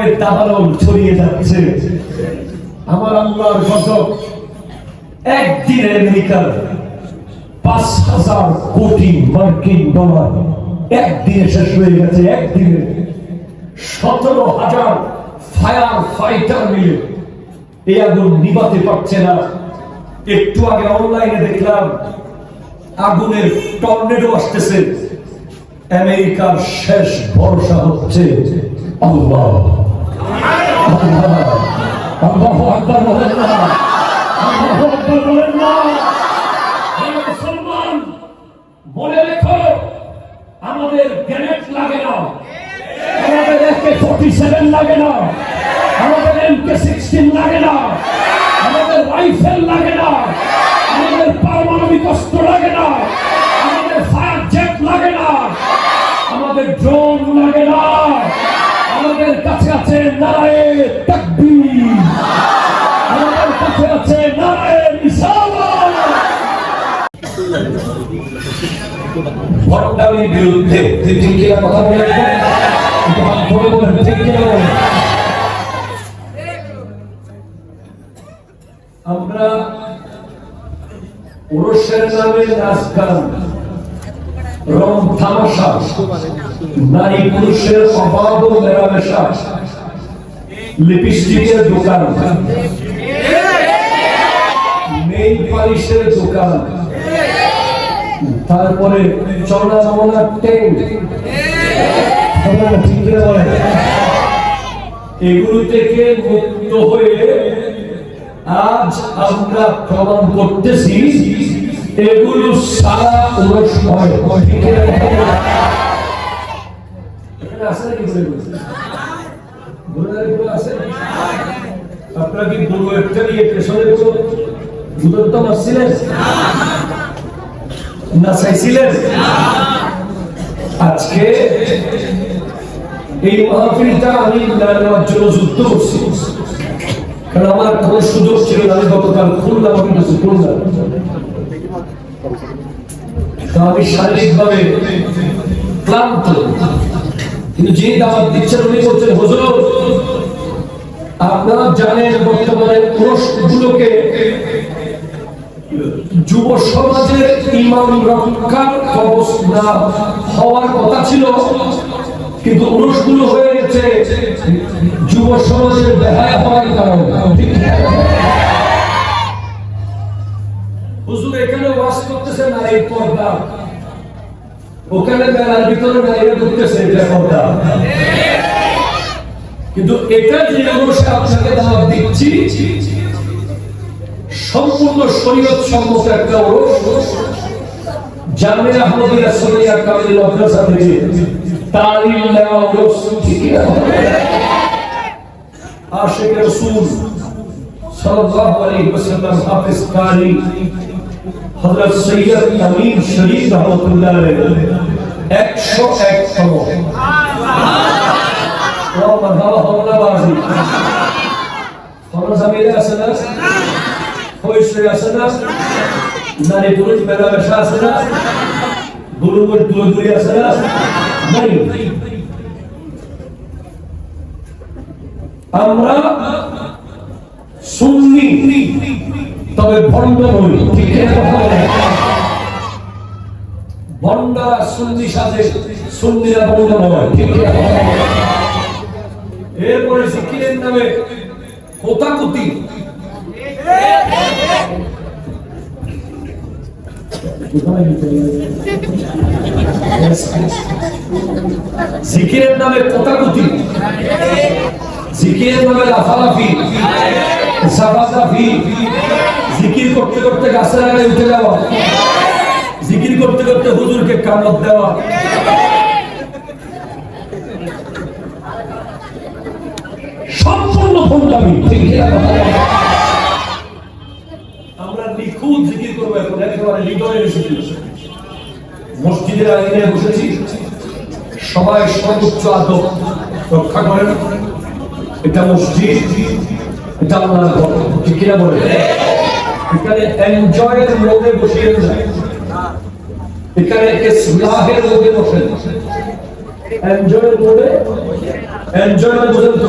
ইমানের দাবানল ছড়িয়ে যাচ্ছে। আমার আল্লাহর গজব, একদিনে আমেরিকার 5,000 কোটি মার্কিন ডলার একদিনে শেষ হয়ে গেছে। একদিনে 17,000 ফায়ার ফাইটার মিলে এই আগুন নিভাতে পারছে না। একটু আগে অনলাইনে দেখলাম আগুনের টর্নেডো আসতেছে। আমেরিকার শেষ ভরসা হচ্ছে আল্লাহ। আল্লাহু আকবার বলেন না, আল্লাহু আকবার বলেন না। মুসলমান মনে রেখো, আমাদের গ্রেনেড লাগে না, আমাদের AK-47 লাগে না, আমাদের MK-16 লাগে না, আমাদের রাইফেল লাগে না, আমাদের পারমাণবিক অস্ত্র লাগে না, আমাদের ফায়ার জেট লাগে না, আমাদের ড্রোন লাগে না। আমাদের কাছে আছে নারায়ে তাকবীর, আমাদের কাছে আছে নারায়ে রিসালাত। ভণ্ডামির বিরুদ্ধে ঠিক কিনা কথা বলেন, ঠিক কিনা? আমরা পুরুষের নামে নাচ গান, রং তামাশা, নারী পুরুষের অবাধ মেলামেশা, লিপস্টিকের দোকান, নেইল পালিশের দোকান, তারপরে চলা মলার টেন্ট, এগুলো থেকে মুক্ত হয়ে আজ আমরা প্রমাণ করতেছি এগুলো সারা পুরুষ হয়। আপনারা কি গরু একটা নিয়ে পেছনে দূরত্ব মারছিলেন না চাইছিলেন? আজকে এই মাহফিলটা আমি নেওয়ার জন্য যুদ্ধ করছি, কারণ আমার কোনো সুযোগ ছিল না। আমি গতকাল খুললাম, আমি কিছু খুললাম, আমি শারীরিকভাবে ক্লান্ত, কিন্তু যে দাওয়াত দিচ্ছেন উনি বলছেন, হুজুর আপনারা জানেন বর্তমানে পুরুষগুলোকে যুব সমাজের ইমান রক্ষার অবস্থা হওয়ার কথা ছিল, কিন্তু পুরুষগুলো হয়ে গেছে যুব সমাজের বেহায়া হওয়ার কারণে। হুজুর এখানে ওয়াজ করতেছে নারী পর্দা, ওখানে মেলার ভিতরে নারীরা করতেছে এটা পর্দা। কিন্তু এটা যে অবশ্যই আপনাকে দাওয়াত দিচ্ছি সম্পূর্ণ শরীয়ত সম্মত একটা ওরস। জামিয়া আহমদিয়া সুন্নিয়া কামিল মাদ্রাসা থেকে তালিম নেওয়া ওরস, ঠিক না? আশিক রাসূল সাল্লাল্লাহু আলাইহি ওয়াসাল্লাম হাফেজ কারি হযরত সৈয়দ আমিন শরীফ রাহমাতুল্লাহ আলাইহি 101তম ও মারহাবা হল্লাবাজি ফরজ আমিরে আছে না, হইছে আছে না, নারী পুরুষ মেলামেশা আছে না, গুরুর দূরে আছে না, নাই। আমরা সুন্নি তবে ভণ্ড নই, ঠিক আছে? ভণ্ডরা সুন্নি সাথে, সুন্নিরা ভণ্ড নয়, ঠিক আছে? এরপরে জিকিরের নামে কোতাকুতি, জিকিরের নামে কোতাকুতি, জিকিরের নামে লাফালাফি, সাফাসাফি, জিকির করতে করতে গাছের আগায় উঠে যাওয়া, জিকির করতে করতে হুজুরকে কামড় দেওয়া, সম্পূর্ণ ভণ্ডামি, ঠিক আছে? আমরা নিখুঁত জিকির করবো এখন, একেবারে হৃদয়ের জিকির। মসজিদের আইনে বসেছি, সবাই সর্বোচ্চ আদব রক্ষা করেন। এটা মসজিদ, এটা আল্লাহর ঘর, ঠিক কিনা বলে? এখানে এনজয়ের মোডে বসিয়ে যায়, এখানে ইসলাহের মোডে বসেন। এনজয়ের মোডে, এনজয় বোঝেন তো?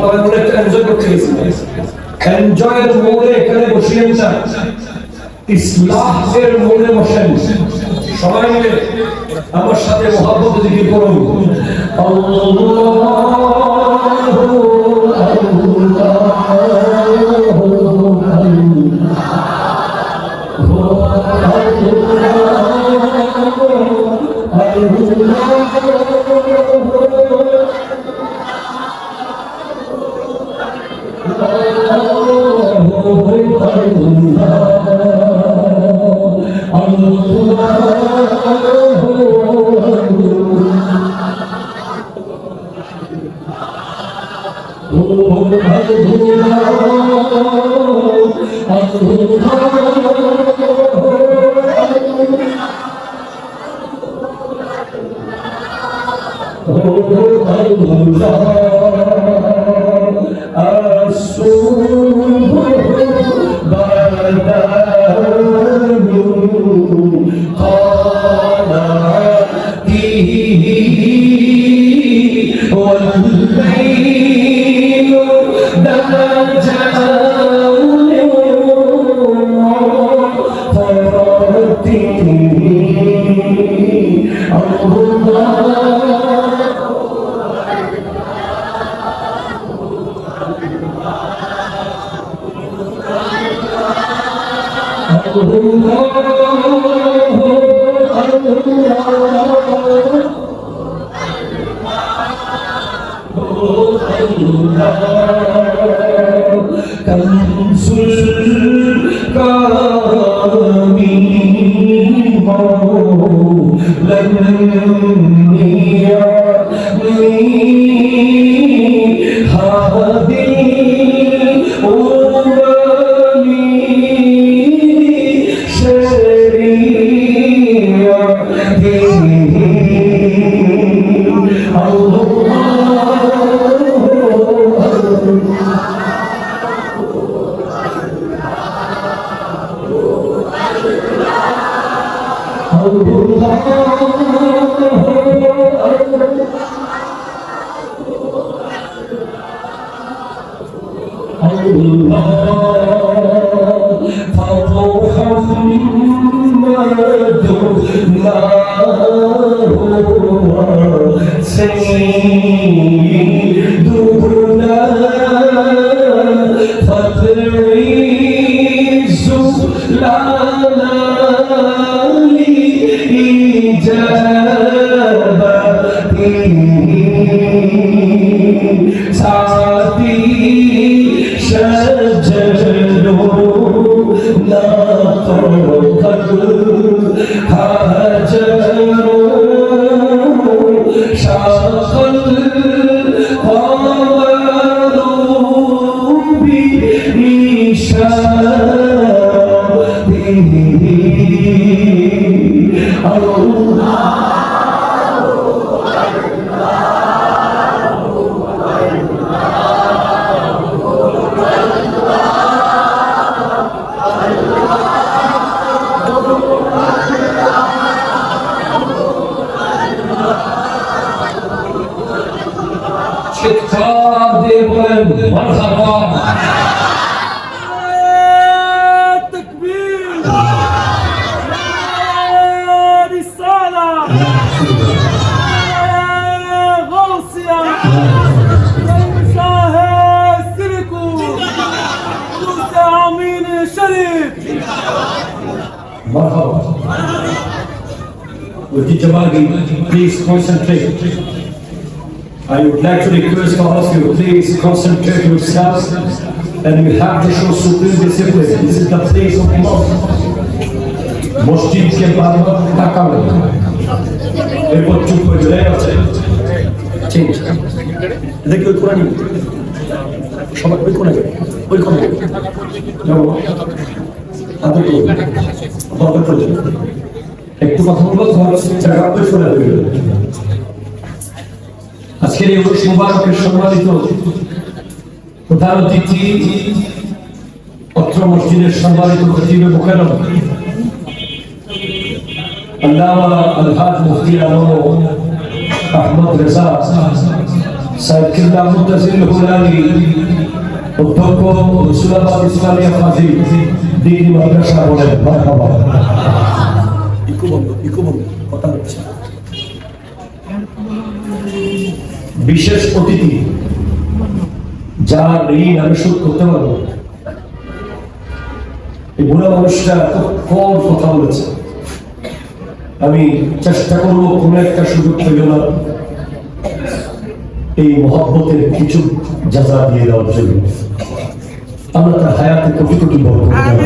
সবাই বলে একটা এনজয় করতে গেছি, এনজয়ের মোড়ে এখানে বসিয়ে চান, ইসলামের মোড়ে বসেন। সবাই মিলে আমার সাথে মহব্বত জিকির করুন, Please concentrate. I would like to request all of you, please concentrate yourselves, and you have to show supreme discipline. This is the place of mosque. Mosque ke baad takal. Erpor chup hore jale ache. Change. Dekho Qur'ani. Shobar oi kone gabe. Oi kone gabe. Jao. Ate to. Baba to. একটু কথা বলবো, জায়গা করে চলে যাবে। আজকের এই মুবারকের সম্মানিত প্রধান অতিথি, অত্র মসজিদের সম্মানিত খতিবে মুকাররম আল্লামা আলহাজ মুফতি আলম আহমদ রেজা সাইদুল্লাহ মুতাসিল হুলানি অধ্যক্ষ রসুলাবাদ ইসলামিয়া ফাজিল দিনী মাদ্রাসা বলেন মারহাবা। ইকো বন্ধ কথা হচ্ছে। বিশেষ অতিথি যার ঋণ আমি শোধ করতে পারবো, এই বুড়া মানুষটা কম কথা বলেছে, আমি চেষ্টা করবো কোন একটা সুযোগ পেল না এই মহব্বতের কিছু যাজা দিয়ে দেওয়ার জন্য। আমরা তার হায়াতে কোটি কোটি বরকত দান।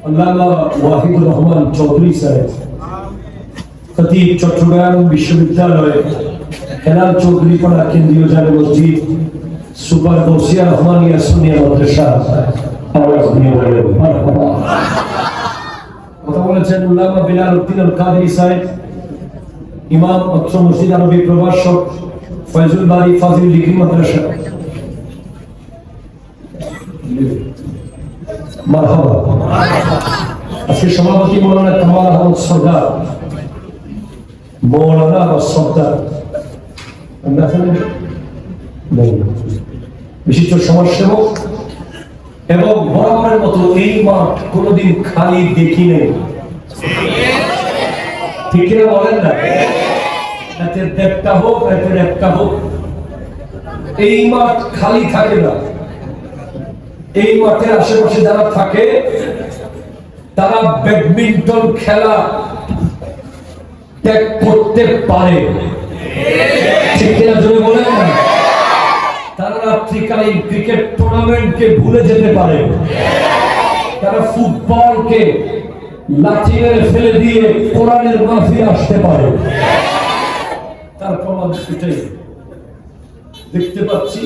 আল্লামা ওয়াহিদুর রহমান চৌধুরী সাহেব, খতিব চট্টগ্রাম বিশ্ববিদ্যালয় হেলাল চৌধুরী পাড়া কেন্দ্রীয় জামে মসজিদ সুপার গৌসিয়া রহমানিয়া সুন্নিয়া মাদ্রাসা আওয়াজ দিয়ে বলেন মারহাবা। কথা বলেছেন আল্লামা বিলাল উদ্দিন আল কাদেরী সাহেব, ইমাম অত্র মসজিদ আরবি প্রভাষক ফয়জুল বারী ফাজিল ডিগ্রি মাদ্রাসা মারহাবা। আজকে সভাপতি মৌলানা কামাল আহমদ সরদার, মৌলানা বা সরদার বিশিষ্ট সমাজসেবক, এবং বরাবরের মতো এই মাঠ কোনোদিন খালি দেখি নেই, ঠিক কিনা বলেন না? রাতের দেড়টা হোক রাতের একটা হোক, এই মাঠ খালি থাকে না। এই মাঠের আশেপাশে যারা থাকে তারা ব্যাডমিন্টন খেলা ত্যাগ করতে পারে, ঠিক কিনা জোরে বলেন না? তারা রাত্রিকালীন ক্রিকেট টুর্নামেন্টকে ভুলে যেতে পারে, তারা ফুটবলকে লাঠি মেরে ফেলে দিয়ে কোরআনের মাহফিলে আসতে পারে। তার প্রমাণ এটাই দেখতে পাচ্ছি।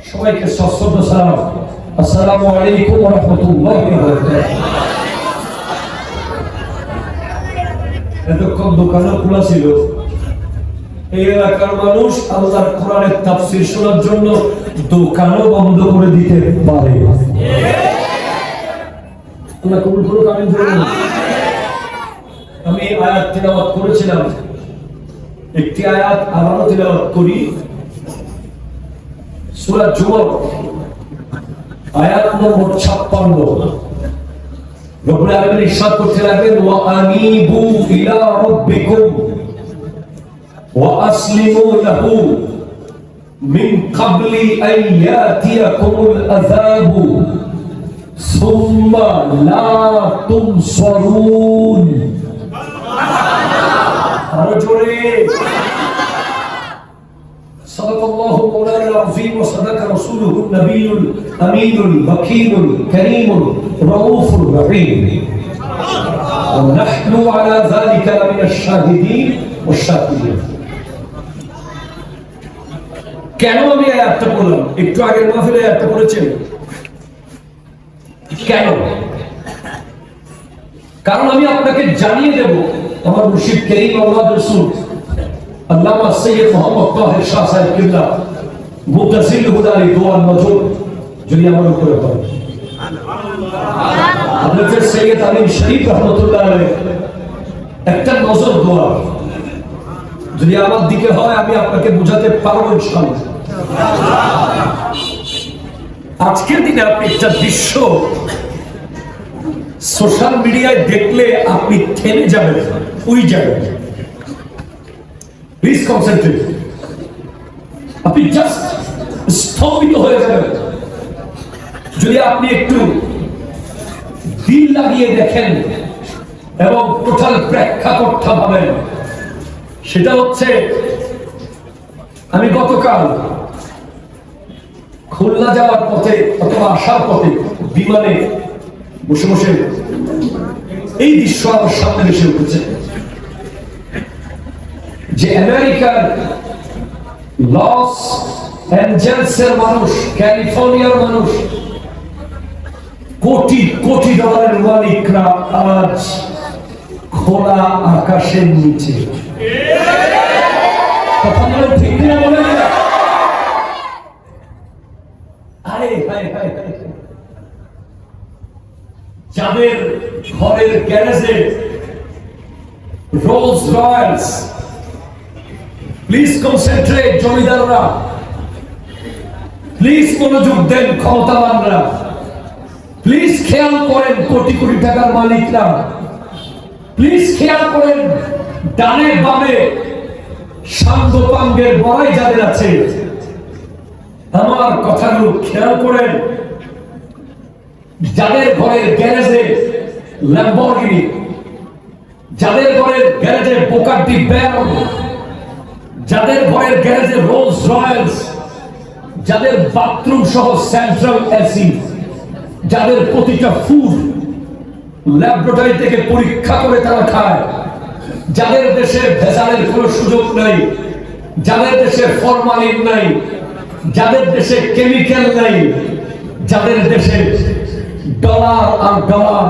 সবাইকে সশ্রদ্ধ সালাম, আসসালামু আলাইকুম ওয়া রাহমাতুল্লাহি ওয়া বারাকাতুহু। এতক্ষণ দোকানও খোলা ছিল, এই এলাকার মানুষ আল্লাহর কোরআনের তাফসীর শোনার জন্য দোকানও বন্ধ করে দিতে পারে। আল্লাহ কবুল করুক, আমিন বলুন। আমি আয়াত তিলাওয়াত করেছিলাম, একটি আয়াত আবারও তিলাওয়াত করি। সূরা জুমার আয়াত নম্বর 56। রব্বুল আলামিন ইরশাদ করতে লাগলেন, ওয়া আনিবু ইলা রাব্বিকুম ওয়া আসলিমু লাহু মিন ক্বাবলি আন ইয়াতিয়াকুমুল আযাবু সুম্মা লা তুনসারুন। আরো জোরে। সাদাকাল্লাহু মাওলানা আল-আযীম ওয়া সাদাকা রাসূলুহুন নাবিয়্যুল আমিনুল বাকিরুল কারীমুর রাউফুর রহিম ওয়া নাহনু আলা যালিকা মিনাশ শাহিদিন ওয়াশ শাকিরিন। কেন আমি এই আয়াতটা পড়লাম? একটু আগের মাহফিলে আয়াতটা পড়েছেন কেন? কারণ আমি আপনাকে জানিয়ে দেব আমার মুর্শিদ করিম আল্লাহ রাসূল আল্লামা সৈয়দ মোহাম্মদ তাহের শাহ সাহেব কিবলা মুতাসিল হুদারি দোয়া নজর যদি আমার উপরে হয়। আপনাদের সৈয়দ আলিম শরীফ রহমতুল্লাহ আলাইহি একটা নজর দোয়া যদি আমার দিকে হয় আমি আপনাকে বুঝাতে পারবো ইনশাআল্লাহ। আজকের দিনে আপনি একটা দৃশ্য সোশ্যাল মিডিয়ায় দেখলে আপনি থেমে যাবেন ওই জায়গায়। Please concentrate. আপনি জাস্ট স্তম্ভিত হয়ে যাবেন যদি আপনি একটু দিল লাগিয়ে দেখেন এবং টোটাল প্রেক্ষাপটটা ভাবেন। সেটা হচ্ছে, আমি গতকাল খুলনা যাওয়ার পথে অথবা আসার পথে বিমানে বসে বসে এই দৃশ্য আমার সামনে ভেসে উঠেছে যে আমেরিকার লস অ্যাঞ্জেলসের মানুষ, ক্যালিফোর্নিয়ার মানুষ, কোটি কোটি ডলারের মালিকরা আজ খোলা আকাশের নিচে। কথা বলে ঠিক না বলে? আরে হায় হায় হায়, যাদের ঘরের গ্যারেজে রোলস রয়েলস প্লিজ কনসেন্ট্রেট জমিদাররা, প্লিজ মনোযোগ দেন ক্ষমতাবানরা, প্লিজ খেয়াল করেন কোটি কোটি টাকার মালিকরা, প্লিজ খেয়াল করেন ডানে বামে সাঙ্গ পাঙ্গের বড়াই যাদের আছে, আমার কথাগুলো খেয়াল করেন। যাদের ঘরের গ্যারেজে ল্যাম্বরগিনি, যাদের ঘরের গ্যারেজে বোকাটি ব্যারন, যাদের ঘরের গ্যারেজে রোলস রয়েলস, যাদের বাথরুম সহ সেন্ট্রাল এসি, যাদের প্রতিটা ফুড ল্যাবরেটরি থেকে পরীক্ষা করে তারা খায়, যাদের দেশে ভেজালের কোনো সুযোগ নাই, যাদের দেশে ফরমালিন নাই, যাদের দেশে কেমিক্যাল নাই, যাদের দেশে ডলার আর ডলার,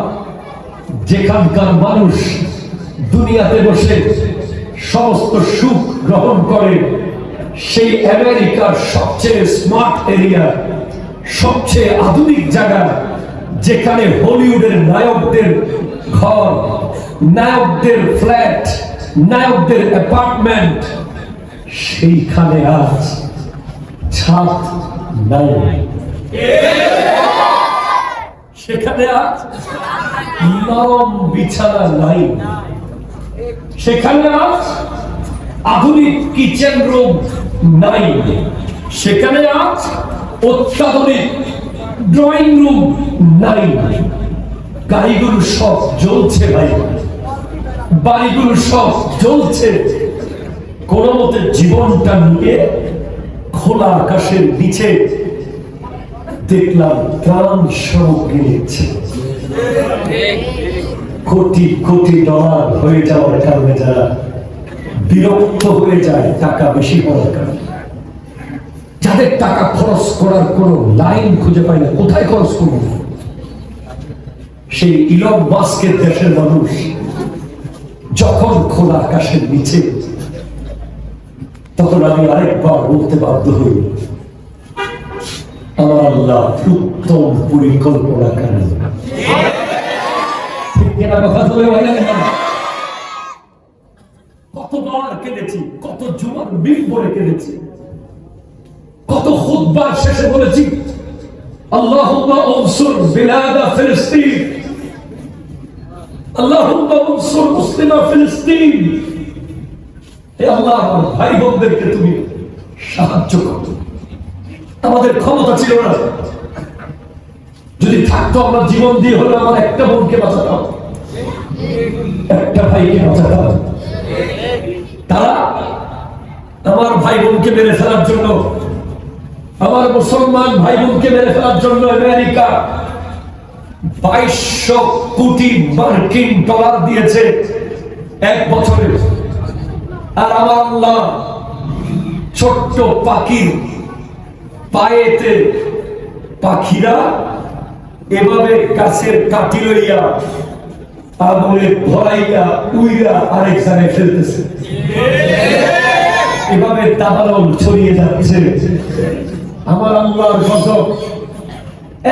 যেখানকার মানুষ দুনিয়াতে বসে সমস্ত সুখ গ্রহণ করে, সেই আমেরিকার সবচেয়ে স্মার্ট এরিয়া, সবচেয়ে আধুনিক জায়গা, যেখানে হলিউডের নায়কদের ঘর, নায়কদের ফ্ল্যাট, নায়কদের অ্যাপার্টমেন্ট, সেইখানে আজ ছাদ নাই, সেখানে আজ নরম বিছানা নাই, সেখানে আজ আধুনিক কিচেন রুম নাই, সেখানে আজ অত্যাধুনিক ড্রয়িং রুম নাই। গাড়িগুলো সব জ্বলছে ভাই, বাড়িগুলো সব জ্বলছে। কোন মতে জীবনটা নিয়ে খোলা আকাশের নিচে দেখলাম ত্রাণ সামগ্রী নিচ্ছে। কোটি কোটি ডলার হয়ে যাওয়ার কারণে যারা বিরক্ত হয়ে যায় টাকা বেশি হওয়ার কারণে, যাদের টাকা খরচ করার কোন লাইন খুঁজে পায় না, কোথায় খরচ করব, সেই ইলন মাস্কের দেশের মানুষ যখন খোলা আকাশের নিচে, তখন আমি আরেকবার বলতে বাধ্য হই, আমার আল্লাহ উত্তম পরিকল্পনা করেন। কতবার কেঁদেছি, কত জুমার মিম্বরে কেঁদেছি, কত খুতবা শেষে বলেছি আল্লাহুম্মা উনসুর বিলাদা ফিলিস্তিন, আল্লাহুম্মা উনসুর মুসলিমা ফিলিস্তিন। হে আল্লাহ, আমার ভাই বোনদেরকে তুমি সাহায্য করো। আমাদের ক্ষমতা ছিল না, যদি থাকতো আমরা জীবন দিয়ে হলে আমার একটা বোনকে বাঁচাতাম, একটা ভাইকে বাঁচাতাম। তারা আমার ভাই বোনকে মেরে ফেলার জন্য, আমার মুসলমান ভাই বোনকে মেরে ফেলার জন্য আমেরিকা 2200 কোটি মার্কিন ডলার দিয়েছে এক বছরে। আর আমার আল্লাহ ছোট্ট পাখির পায়েতে, পাখিরা এভাবে গাছের কাঠি লইয়া আগুনে ভরাইয়া উইরা আরেক জায়গায় ফেলতেছে, এভাবে দাবানল ছড়িয়ে যাচ্ছে। আমার আল্লাহর গজব,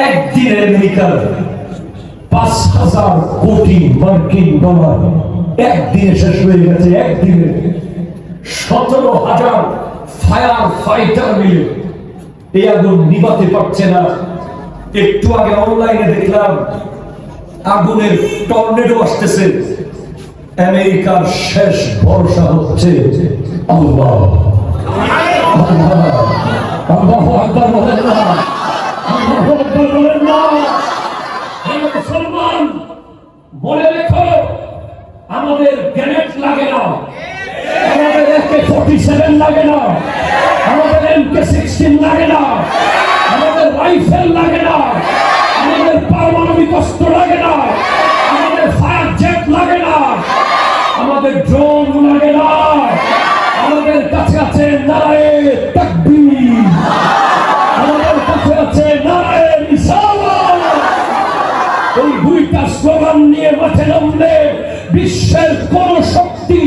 একদিনে আমেরিকার 5000 কোটি মার্কিন ডলার একদিনে শেষ হয়ে গেছে। একদিনে 17,000 ফায়ার ফাইটার মিলে এই আগুন নিভাতে পারছে না। একটু আগে অনলাইনে দেখলাম আগুনের টর্নেডো আসতেছে। আমেরিকার শেষ ভরসা হচ্ছে আল্লাহ। আল্লাহু আকবার বলেন না, আল্লাহু আকবার বলেন না। হে মুসলমান, বলে রেখো, আমাদের গ্রেনেড লাগে না, আমাদের AK-47 লাগে না, আমাদের MK-16 লাগে না, আমাদের রাইফেল লাগে না, আমাদের পারমাণবিক অস্ত্র লাগে না, আমাদের ফায়ার জেট লাগে না, আমাদের ড্রোন লাগে না। আমাদের কাছে আছে নারায়ে তাকবীর, আমাদের কাছে আছে নারায়ে রিসালাত। এই দুইটা স্লোগান নিয়ে মাঠে নামলে বিশ্বের কোন শক্তি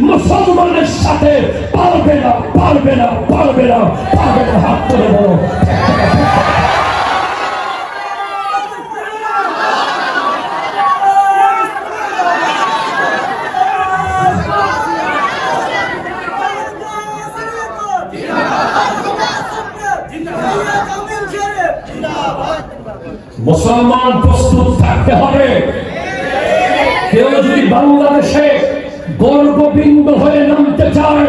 মুসলমানের সাথে পারবে না, পারবে না, পারবে না, পারবে না। হাত তুলে বলো। মুসলমান প্রস্তুত থাকতে হবে। কেউ যদি বাংলাদেশে গর্ববিন্দ হয়ে নামতে চায়,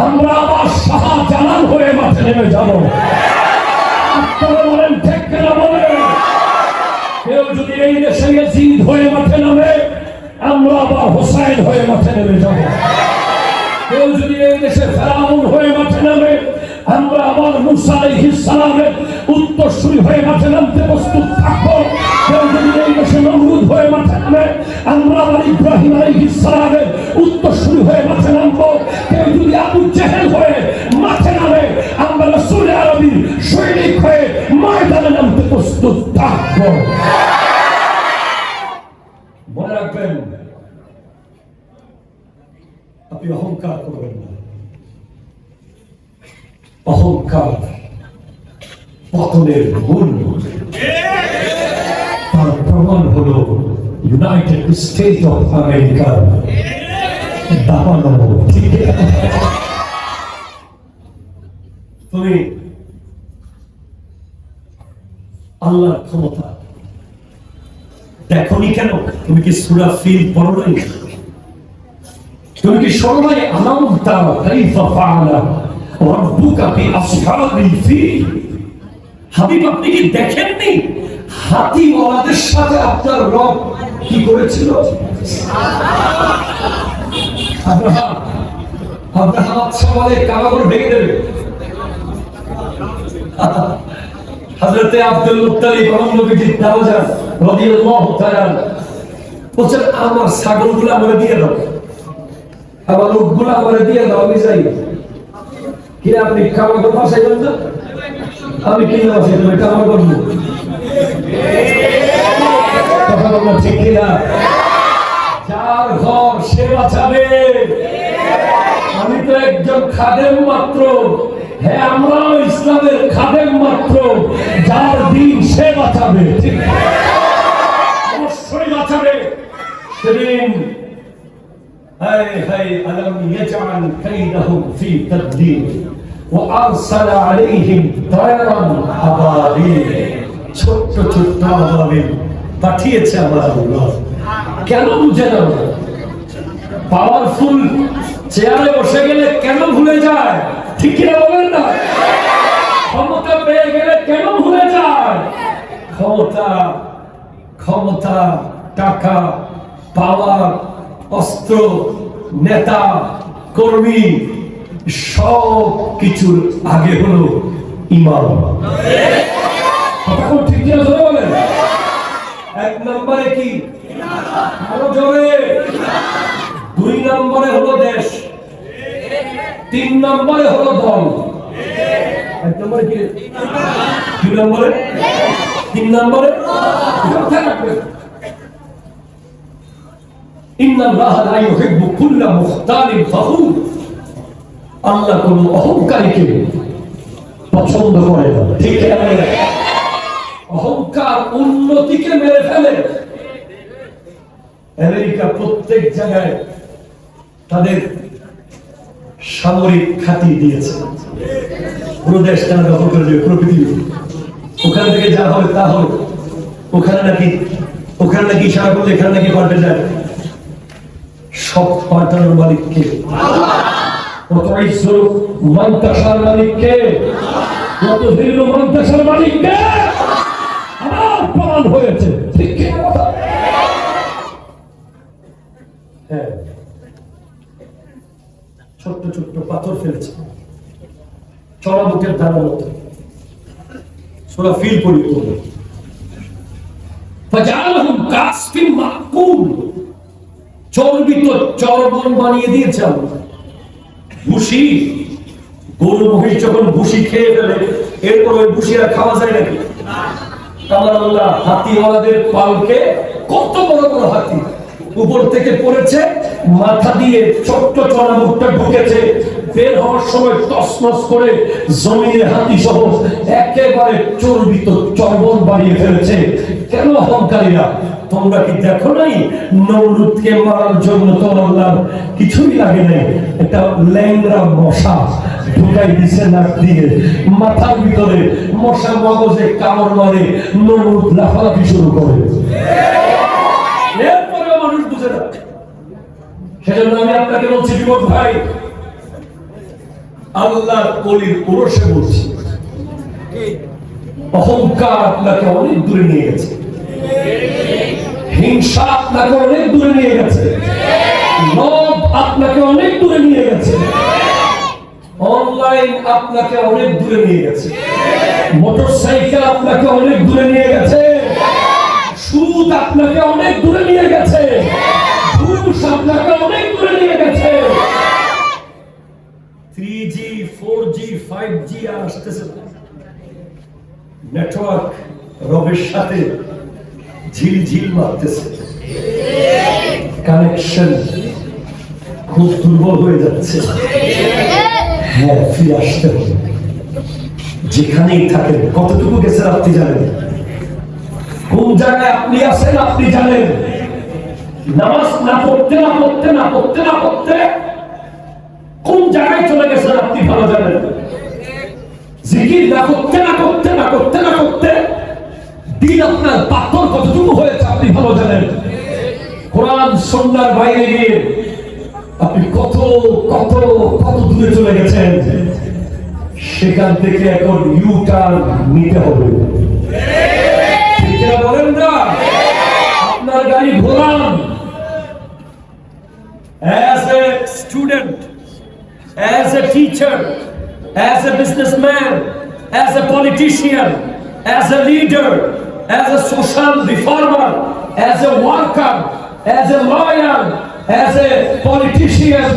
আমরা আবার শাহজালাল হয়ে মাঠে নেমে যাব। আপনারা বলেন ঠিক কিনা বলেন? কেউ যদি এই দেশে ইয়াজিদ হয়ে মাঠে নামে, আমরা আবার হোসাইন হয়ে মাঠে নেমে যাব। কেউ যদি এই দেশে ফেরাউন হয়ে মাঠে নামে, আমরা আবার মুসা আলাইহিস সালামের উত্তরসূরি হয়ে মাঠে নামতে প্রস্তুত থাকবো। কেউ যদি এই দেশে নমরুদ হয়ে মাঠে নামে, আমরা আবার ইব্রাহিম আলাইহিস সালামের উত্তরসূরি হয়ে মাঠে নামবো। কেউ যদি আবু জেহেল হয়ে মাঠে নামে, আমরা রাসূল আরবীর সৈনিক হয়ে ময়দানে নামতে প্রস্তুত থাকবো। মনে রাখবেন, আপনি অহংকার করবেন না। অহংকার পতনের মূল। তার প্রমাণ হলো ইউনাইটেড স্টেট অফ আমেরিকার দাবানো। ঠিক আছে, তুমি আল্লাহর ক্ষমতা দেখোনি কেন? তুমি কি সূরা ফিল পড়ো নাই? তুমি কি শোনো নাই? আলাম তারা কাইফা ফাআলা রাব্বুকা বিআসহাবিল ফিল। হাবিব, আপনি কি দেখেননি হাতিওয়ালাদের সাথে আপনার রব কি করেছিল? আব্রাহাম আচ্ছা বলে কাবাগর ভেঙে দেবে। হযরতে আব্দুল মুত্তালিব নবীজির দাওজা রাদিয়াল্লাহু তাআলা বলেন, আমার ছাগলগুলো আমারে দিয়ে দাও, আমার উটগুলো আমারে দিয়ে দাও, আমি যাই। কি আপনি কাবাগর বাসাইবেন না? আমি কিনে বাসাই দেবো, এটা আমার করবো। কথা বলবো ঠিক কিনা? যার ঘর সে বাঁচাবে। আমি তো একজন খাদেম মাত্র। হ্যাঁ, আমরাও ইসলামের খাদেম মাত্র। যার দিন সে বাঁচাবে, অবশ্যই বাঁচাবে। সেদিন আলম ইয়াজআল কাইদাহুম ফি তাদলিল ওয়া আরসালা আলাইহিম তায়রান আবাবিল। ছোট্ট ছোট্ট আবাবিল পাঠিয়েছে আমার আল্লাহ। কেন বুঝে না? পাওয়ারফুল চেয়ারে বসে গেলে কেন ভুলে যায়? ঠিক কিনা বলেন না? ক্ষমতা পেয়ে গেলে কেন ভুলে যায়? ক্ষমতা, ক্ষমতা, টাকা, পাওয়ার, অস্ত্র, নেতা, কর্মী, সব কিছুর আগে হলো ঈমান। কথা ঠিক কিনা জোরে বলেন? এক নম্বরে কি? আরো জোরে। দুই নম্বরে হলো দেশ, তিন নম্বরে হলো দল। এক নম্বরে কি? দুই নম্বরে, তিন নম্বরে ইন্নাল্লাহা লা ইউহিব্বু কুল্লা মুখতালিন ফখুর। আল্লাহ কোন অহংকারীকে পছন্দ করে না। ঠিক আছে? অহংকার উন্নতিকে মেরে ফেলে। আমেরিকা প্রত্যেক জায়গায় তাদের সামরিক ঘাঁটি দিয়েছে। পুরো দেশ তারা দখল করে দেবে, পুরো পৃথিবী। ওখান থেকে যা হবে তা হবে। ওখানে নাকি ইশারা করলে এখানে নাকি পাল্টে যায়। সব পাল্টানোর মালিককে, মন্তাসার মালিককে, মন্তাসার মালিককে আমার প্রমাণ হয়েছে। ঠিক কি কথা? হ্যাঁ, ছোট্ট ছোট্ট পাথর ফেলেছে চড়া বুকের ধারা মতো। সূরা ফিল পড়ি করবে, ফাজালাহুম কাসফিন মাকুল। চর্বিত চর্বণ বানিয়ে দিয়েছে আল্লাহ। ভুসি, গরু মহিষ যখন ভুসি খেয়ে ফেলে, এরপর ওই ভুসি আর খাওয়া যায় নাকি? আমার আল্লাহ হাতিওয়ালাদের পালকে, কত বড় বড় হাতি উপর থেকে পড়েছে, মাথা দিয়ে ছোট্ট চড়া মুখটা ঢুকেছে, বের হওয়ার সময় তছনছ করে জমিনে হাতি সহ একেবারে চর্বিত চর্বণ বাড়িয়ে ফেলেছে। কেন অহংকারীরা? তোমরা কি দেখো নাই নমরুদকে মারার জন্য তো আল্লাহ কিছুই লাগে নাই, একটা ল্যাংড়া মশা ঢুকাই দিছে নাক দিয়ে, মাথার ভিতরে মশা মগজে কামড় মারে, নমরুদ লাফালাফি শুরু করে। এরপরে মানুষ বুঝে না। সেজন্য আমি আপনাকে বলছি বিপদ ভাই, আল্লাহর ওলির ওরসে বলছি, অহংকার আপনাকে অনেক দূরে নিয়ে গেছে, হিংসা আপনাকে অনেক দূরে নিয়ে গেছে, লোভ আপনাকে অনেক দূরে নিয়ে গেছে, অনলাইন আপনাকে অনেক দূরে নিয়ে গেছে, মোটরসাইকেল আপনাকে অনেক দূরে নিয়ে গেছে, সুদ আপনাকে অনেক দূরে নিয়ে গেছে, ঘুষ আপনাকে অনেক দূরে নিয়ে গেছে। 3G 4G 5G আসতেছে, নেটওয়ার্ক রবের সাথে ঝিলঝিল মারতেছে, কানেকশন খুব দুর্বল হয়ে যাচ্ছে। হ্যাঁ, ফিরে আসতে হবে। যেখানেই থাকেন, কতটুকু গেছেন আপনি জানেন, কোন জায়গায় আপনি আছেন আপনি জানেন। নামাজ না পড়তে না পড়তে না পড়তে না পড়তে কোন জায়গায় চলে গেছেন আপনি ভালো জানেন। জিকির না করতে না করতে না করতে না করতে দিন আপনার পাথর কতটুকু হয়েছে আপনি ভালো জানেন। কোরআন সুন্নাহর বাইরে গিয়ে আপনি কত কত কত দূরে চলে গেছেন। সেখান থেকে এখন ইউ টার্ন নিতে হবে, ঠিক না বলেন না? আপনার গাড়ি ঘোরান। As a student, as a teacher, as a businessman, as a politician, as a leader, as a social reformer, as a worker, as a lawyer, as a politician,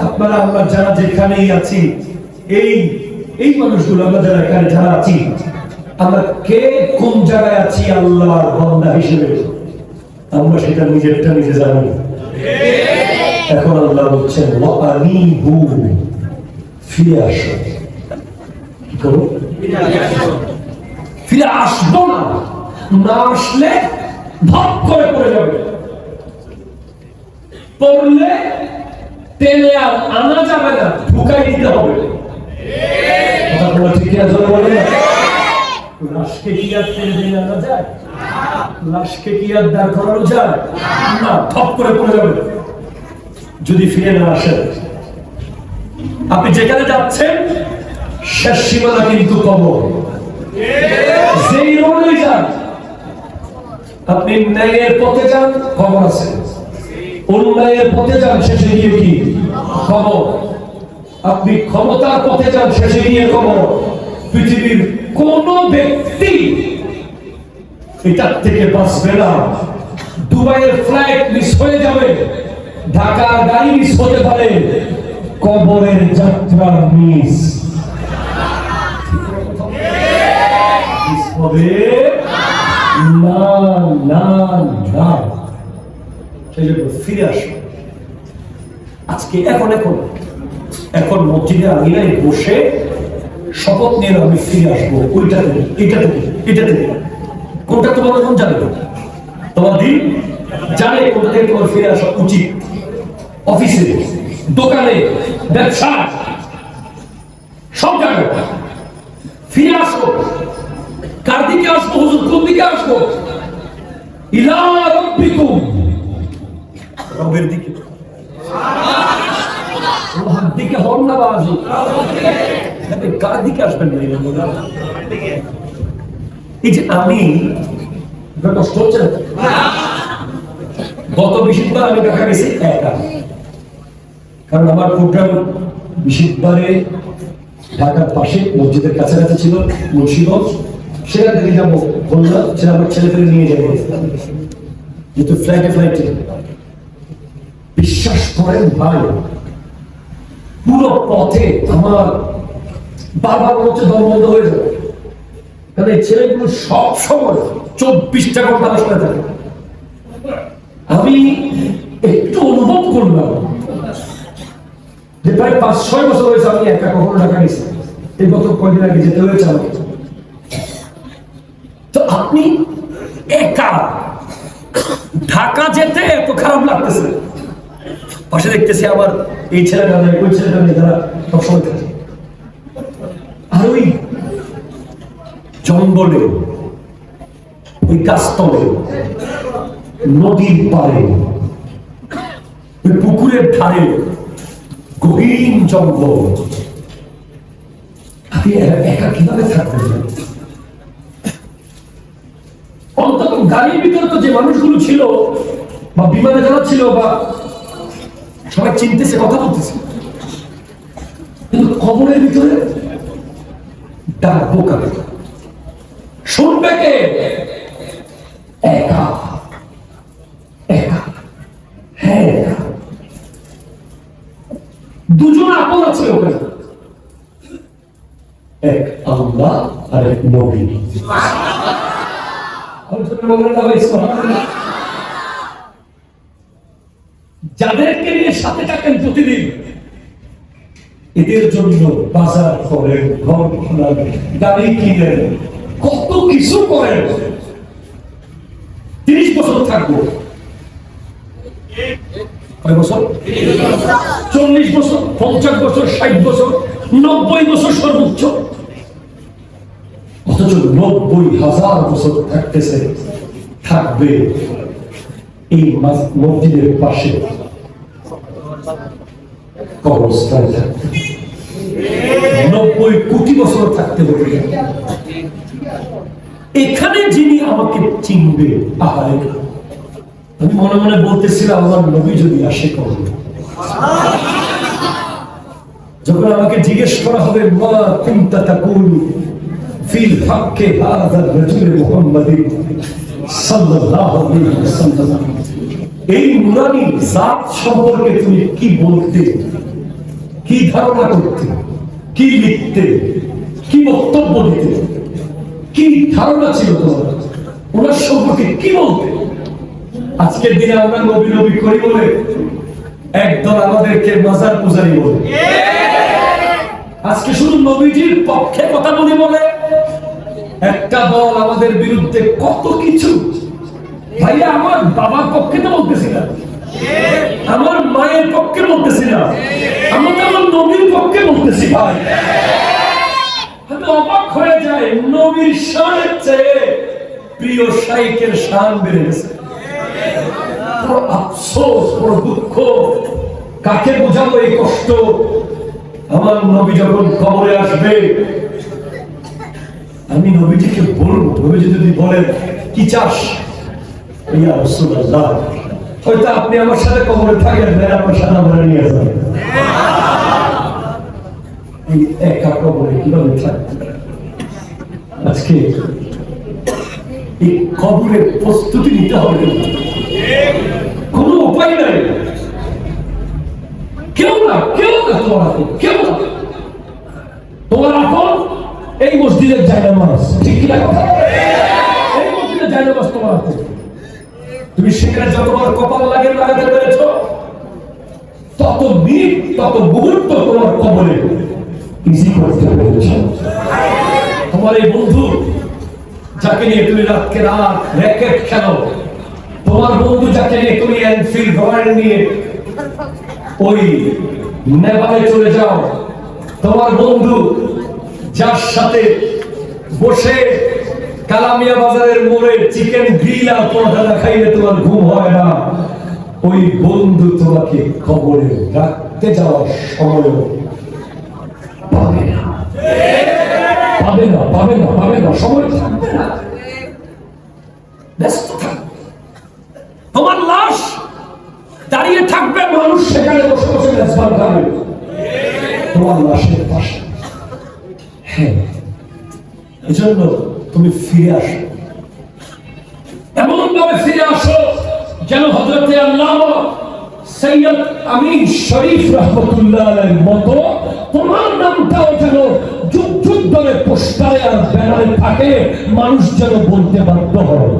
আপনারা আমরা যারা যেখানেই আছি, এই মানুষগুলো আমরা যারা এখানে যারা আছি, আমরা কে কোন জায়গায় আছি আল্লাহর বান্দা হিসেবে আমরা সেটা নিজেরটা নিজে জানি। এখন আল্লাহ বলছেন ওয়ানিবু, ফিরে আসো। কি করো? ফিরে আসবো না, না আসলে ভাব করে পড়ে যাবে, পড়লে টেনে আর আনা যাবে না, ঢুকাই দিতে হবে। কথা বলা ঠিক আছে? বলে না, লাশকে কি আর টেনে টেনে আনা যায়? লাশকে কি আর দাঁড় করানো যায় না? থপ করে পড়ে যাবে যদি ফিরে না আসেন। আপনি যেখানে যাচ্ছেন শেষ সীমানা কিন্তু কবর। যেই রোডে যান, আপনি ন্যায়ের পথে যান, কবর আছে। অন্যায়ের পথে যান, শেষে গিয়ে কি? কবর। আপনি ক্ষমতার পথে যান, শেষে গিয়ে কবর। পৃথিবীর কোন ব্যক্তি এটার থেকে বাঁচবে না। দুবাইয়ের ফ্লাইট মিস হয়ে যাবে, ঢাকার গাড়ি মিস হতে পারে, কবরের যাত্রা মিস হবে না, না, না। সেই জন্য ফিরে আসো আজকে, এখন মসজিদে আঙিনায় বসে শপথ নিয়ে আমি ফিরে আসবো ওইটা থেকে, এটা থেকে, এটা থেকে। কোনটা তোমার এখন জানে না, তোমার দিন জানে কোনটা থেকে তোমার ফিরে আসা উচিত। অফিসে, দোকানে, ব্যবসা, সব জায়গায় ফিরে আসো। কার দিকে আসবো হুজুর? কোন দিকে আসবো? ইলা রাব্বিকুম, রবের দিকে। ওহার দিকে হন না বাজু, কার দিকে আসবেন না? এই যে আমি কষ্ট হচ্ছে না। গত বৃহস্পতিবার আমি দেখা গেছি একা, কারণ আমার প্রোগ্রাম বৃহস্পতিবারে ঢাকার পাশে মসজিদের কাছাকাছি ছিল, মুন্সিগঞ্জ। সেখান থেকে যাবো বললাম, সেটা আমার ছেলে ফেলে নিয়ে যাবো, যেহেতু ফ্লাইটে। বিশ্বাস করেন ভাই, পুরো পথে আমার বারবার হচ্ছে দম বন্ধ হয়ে যাবে, কারণ এই ছেলেগুলো সব সময় 24টা ঘন্টা বসে থাকে। আমি একটু অনুভব করলাম যে প্রায় 5-6 বছর হয়েছে আমি একা কখনো ঢাকা নিয়েছি, এই গত কয়েকদিন আগে যেতে হয়েছে আমাকে। তো আপনি একা ঢাকা যেতে এত খারাপ লাগতেছে, পাশে দেখতেছি আমার এই ছেলেটা নেই ওই ছেলেটা নেই, তারা সবসময় থাকে। আর ওই জঙ্গলে, ওই গাছতলে, নদীর পাড়ে, ওই পুকুরের ধারে গহীন জঙ্গল, আপনি একা কিভাবে থাকবেন? অন্তত গাড়ির ভিতরে তো যে মানুষগুলো ছিল বা বিমানে যারা ছিল বা সবাই চিনতেছে, কথা বলতেছে, কিন্তু কবরের ভিতরে ডাকবো কাকে, শুনবে কে? একা একা, হ্যাঁ একা। দুজন আপন আছে ওখানে, এক আল্লাহ আর এক নবী। যাদেরকে নিয়ে সাথে থাকেন প্রতিদিন, এদের জন্য বাজার করেন, ঘর খোলান, গাড়ি কিনেন, কত কিছু করেন। 30 বছর থাকবো, কয় বছর? 40 বছর, 50 বছর, 60 বছর, 90 বছর সর্বোচ্চ। অথচ 90,000 বছর থাকতেছে, থাকবে এই মসজিদের পাশে কবরস্থানে থাকতে 90 কোটি বছর থাকতে হবে। এখানে যিনি আমাকে চিনবে, আহারে আমি মনে মনে বলতেছিলাম আমার নবী যদি আসে কবে। যখন আমাকে জিজ্ঞেস করা হবে মা কুনতা তাকুলু ফিল হাক্কি হাযা রাজুল মুহাম্মাদিন সাল্লাল্লাহু আলাইহি ওয়াসাল্লাম, এই নূরানী জাত সম্পর্কে তুমি কি বলতে, কি ধারণা করতে, কি লিখতে, কি বক্তব্য দিতে, কি ধারণা ছিল তোমার ওনার সম্পর্কে কি বলতে? আজকের দিনে আমরা নবী নবী করি বলে একদল আমাদেরকে মাজার পূজারি বলে, আজকে শুধু নবীজির পক্ষে কথা বলি বলে একটা দল আমাদের বিরুদ্ধে কত কিছু। ভাইয়া আমার বাবার পক্ষে তো বলতেছি না, আমার মায়ের পক্ষে বলতেছি না, আমরা তো আমার নবীর পক্ষে বলতেছি। ভাই আমি অবাক হয়ে যায়, নবীর শানের চেয়ে প্রিয় শাইখের শান বেড়ে গেছে। আফসোস, বড় দুঃখ, কাকে বোঝাবো এই কষ্ট? আমার নবী যখন কবরে আসবে, আমি নবীজিকে বলবো, নবীজি যদি বলেন কি চাস, ইয়া রাসূলুল্লাহ, হয়তো আপনি আমার সাথে কবরে থাকেন না, আমার সাথে আমরা নিয়ে যাবেন। এই একা কবরে কিভাবে থাকবে? আজকে এই কবরের প্রস্তুতি নিতে হবে, কোনো উপায় নাই। কেউ না তোমার আপন, কেউ না তোমার আপন। এই মসজিদের জায়নামাজ, ঠিক কিনা কথা? এই মসজিদের জায়নামাজ তোমার আপন। তুমি সেখানে যতবার কপাল লাগাতে পেরেছ, তত মিনিট, তত মুহূর্ত তোমার কবরে ইজি করতে পেরেছ। তোমার এই বন্ধু যাকে নিয়ে তুমি রাতকে রাত র্যাকেট খেলো, তোমার বন্ধু যাকে নিয়ে তুমি এনফিল্ড রয়্যাল নিয়ে ওই নেপালে চলে যাও, তোমার বন্ধু যার সাথে বসে কালামিয়া বাজারের মোড়ে চিকেন গ্রিল আর পরোটা খাইলে তোমার ঘুম হয় না, ওই বন্ধু তোমাকে কবরে রাখতে যাওয়ার সময় পাবে না, পাবে না, পাবে না, পাবে না, সময় থাকবে না, ব্যস্ত থাকবে। তোমার লাশ দাঁড়িয়ে থাকবে, মানুষ সেখানে বসে বসে মেজবান খাবে তোমার লাশের পাশে। হ্যাঁ, এজন্য তুমি ফিরে আসো, এমন ভাবে ফিরে আসো যেন হযরতে আল্লামা সৈয়দ আমিন শরীফ রাহমাতুল্লাহ আলাইহির মতো তোমার নামটাও যেন যুগ যুগ ধরে পোস্টারে আর ব্যানারে থাকে, মানুষ যেন বলতে বাধ্য হয়।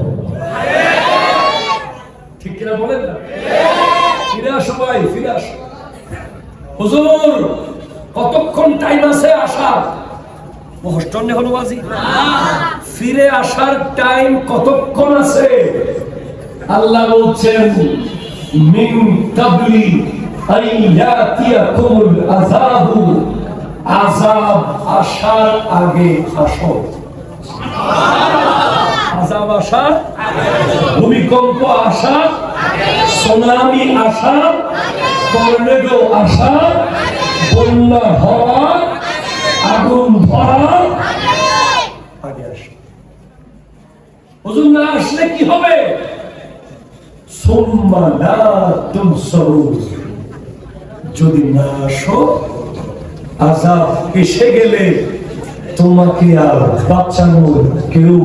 ঠিক কিনা বলেন না? ফিরে আসো ভাই, ফিরে আসো। হুজুর কতক্ষণ টাইম আছে আসার? হোস্টনে হলো বাজি, ফিরে আসার টাইম কতক্ষণ আছে? আল্লাহ বলছেন মিন কাবলি আইয়াতিয়াকুমুল আযাবু, আযাব আসার আগে আসো। আযাব আসার, ভূমিকম্প আসার, সুনামি আসার, টর্নেডো আসার, বন্যা হওয়ার, আগুন ধরার আগে আসো। হুজুর না আসলে কি হবে? সুম্মা লা তুনসারুন, যদি না আসো, আযাব এসে গেলে তোমাকে আর বাঁচানোর কেউ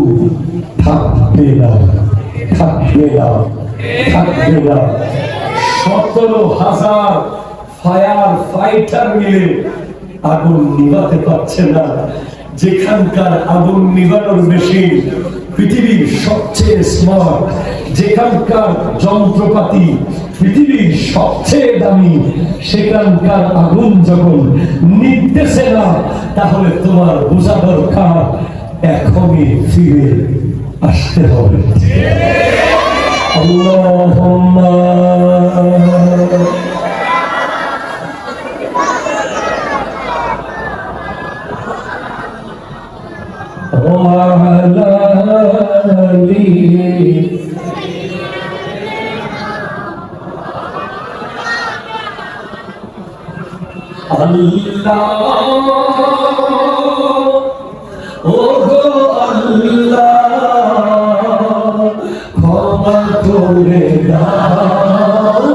থাকবে না, থাকবে না, থাকবে না। 17,000 ফায়ার ফাইটার মিলে আগুন নিভাতে পারছে না। যেখানকার আগুন নিভানোর মেশিন পৃথিবীর সবচেয়ে স্মার্ট, যেখানকার যন্ত্রপাতি পৃথিবীর সবচেয়ে দামি, সেখানকার আগুন যখন নিভতেছে না, তাহলে তোমার বোঝা দরকার এখনই ফিরে আসতে হবে। আল্লাহুম্মা وعلى আল্লাহ, ও গো আল্লাহ, ক্ষমা করে দাও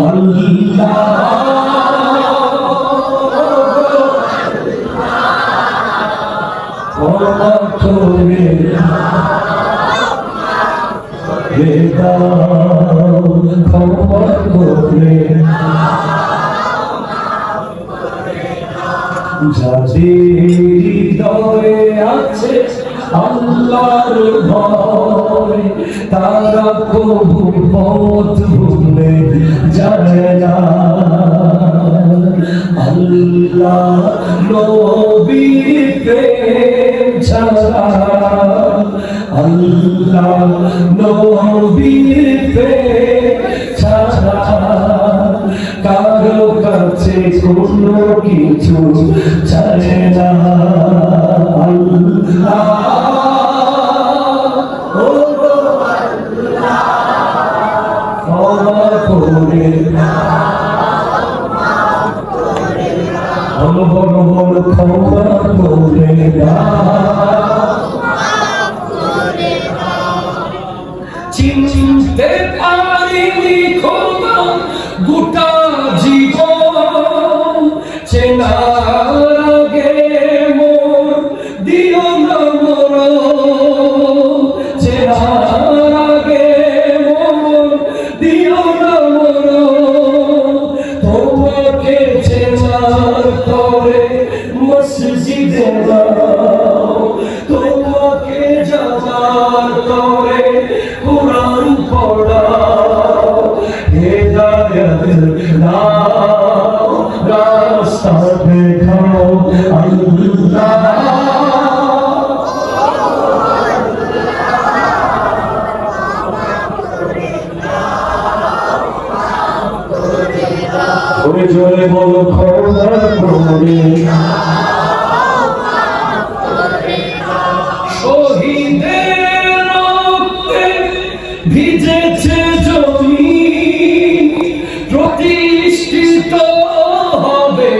আল্লাহ, ক্ষমা করে দাও, ক্ষমা করে যাদের হৃদয়ে আছে আল্লাহর ভয়, তারা কবু পথ ভুলে যায় না। আল্লাহ নবীর প্রেম ছাড়া, আল্লাহ নবীর প্রেম ছাড়া কারো কাছে কোনো কিছু চায় না। আল্লাহ, ও আল্লাহ, ক্ষমা করে বলো বলো বলো, ক্ষমা করে চিনতে পারিনি খোদা গোটা জীবন, চেনার আগে মোর দিও না মরণ, চেনার আগে মোর দিও না মরণ। তোমাকে চেনার পরে মসজিদে যাও, তোমাকে জানার পরে কুরআন পড়াও, হেদায়েত দাও, রাস্তা দেখাও আল্লাহ। জোরে জোরে বলো, ক্ষমা করে শহীদের রক্তে ভিজেছে জমি, প্রতিষ্ঠিত হবে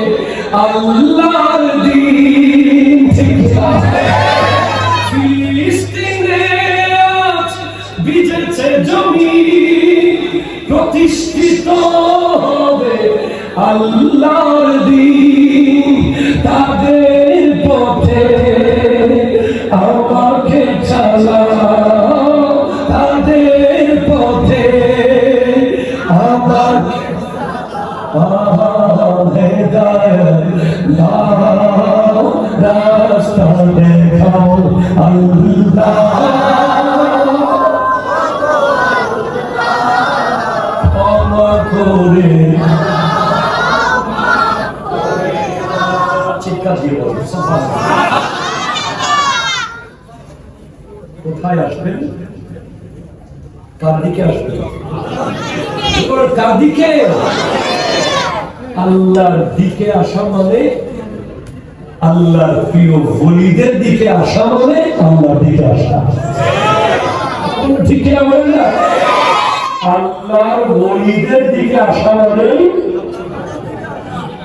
আল্লাহর দ্বীন। ফিলিস্তিনে আজ ভিজেছে জমি, প্রতিষ্ঠিত হবে আল্লাহর দ্বীন। তাদের পথে আমাকে চালাও, তাদের পথে আমাকে হেদায়েত দাও, রাস্তা দেখাও আল্লাহ। ক্ষমা করে চিৎকার দিয়ে বলুন কোথায় আসবেন কার দিকে আসবেন কার দিকে আল্লাহর দিকে আসা মানে আল্লাহর প্রিয় ওলিদের দিকে আসা মানে আল্লাহর দিকে আসা ঠিক কিনা বলেন না আল্লাহর ওলিদের দিকে আসা মানে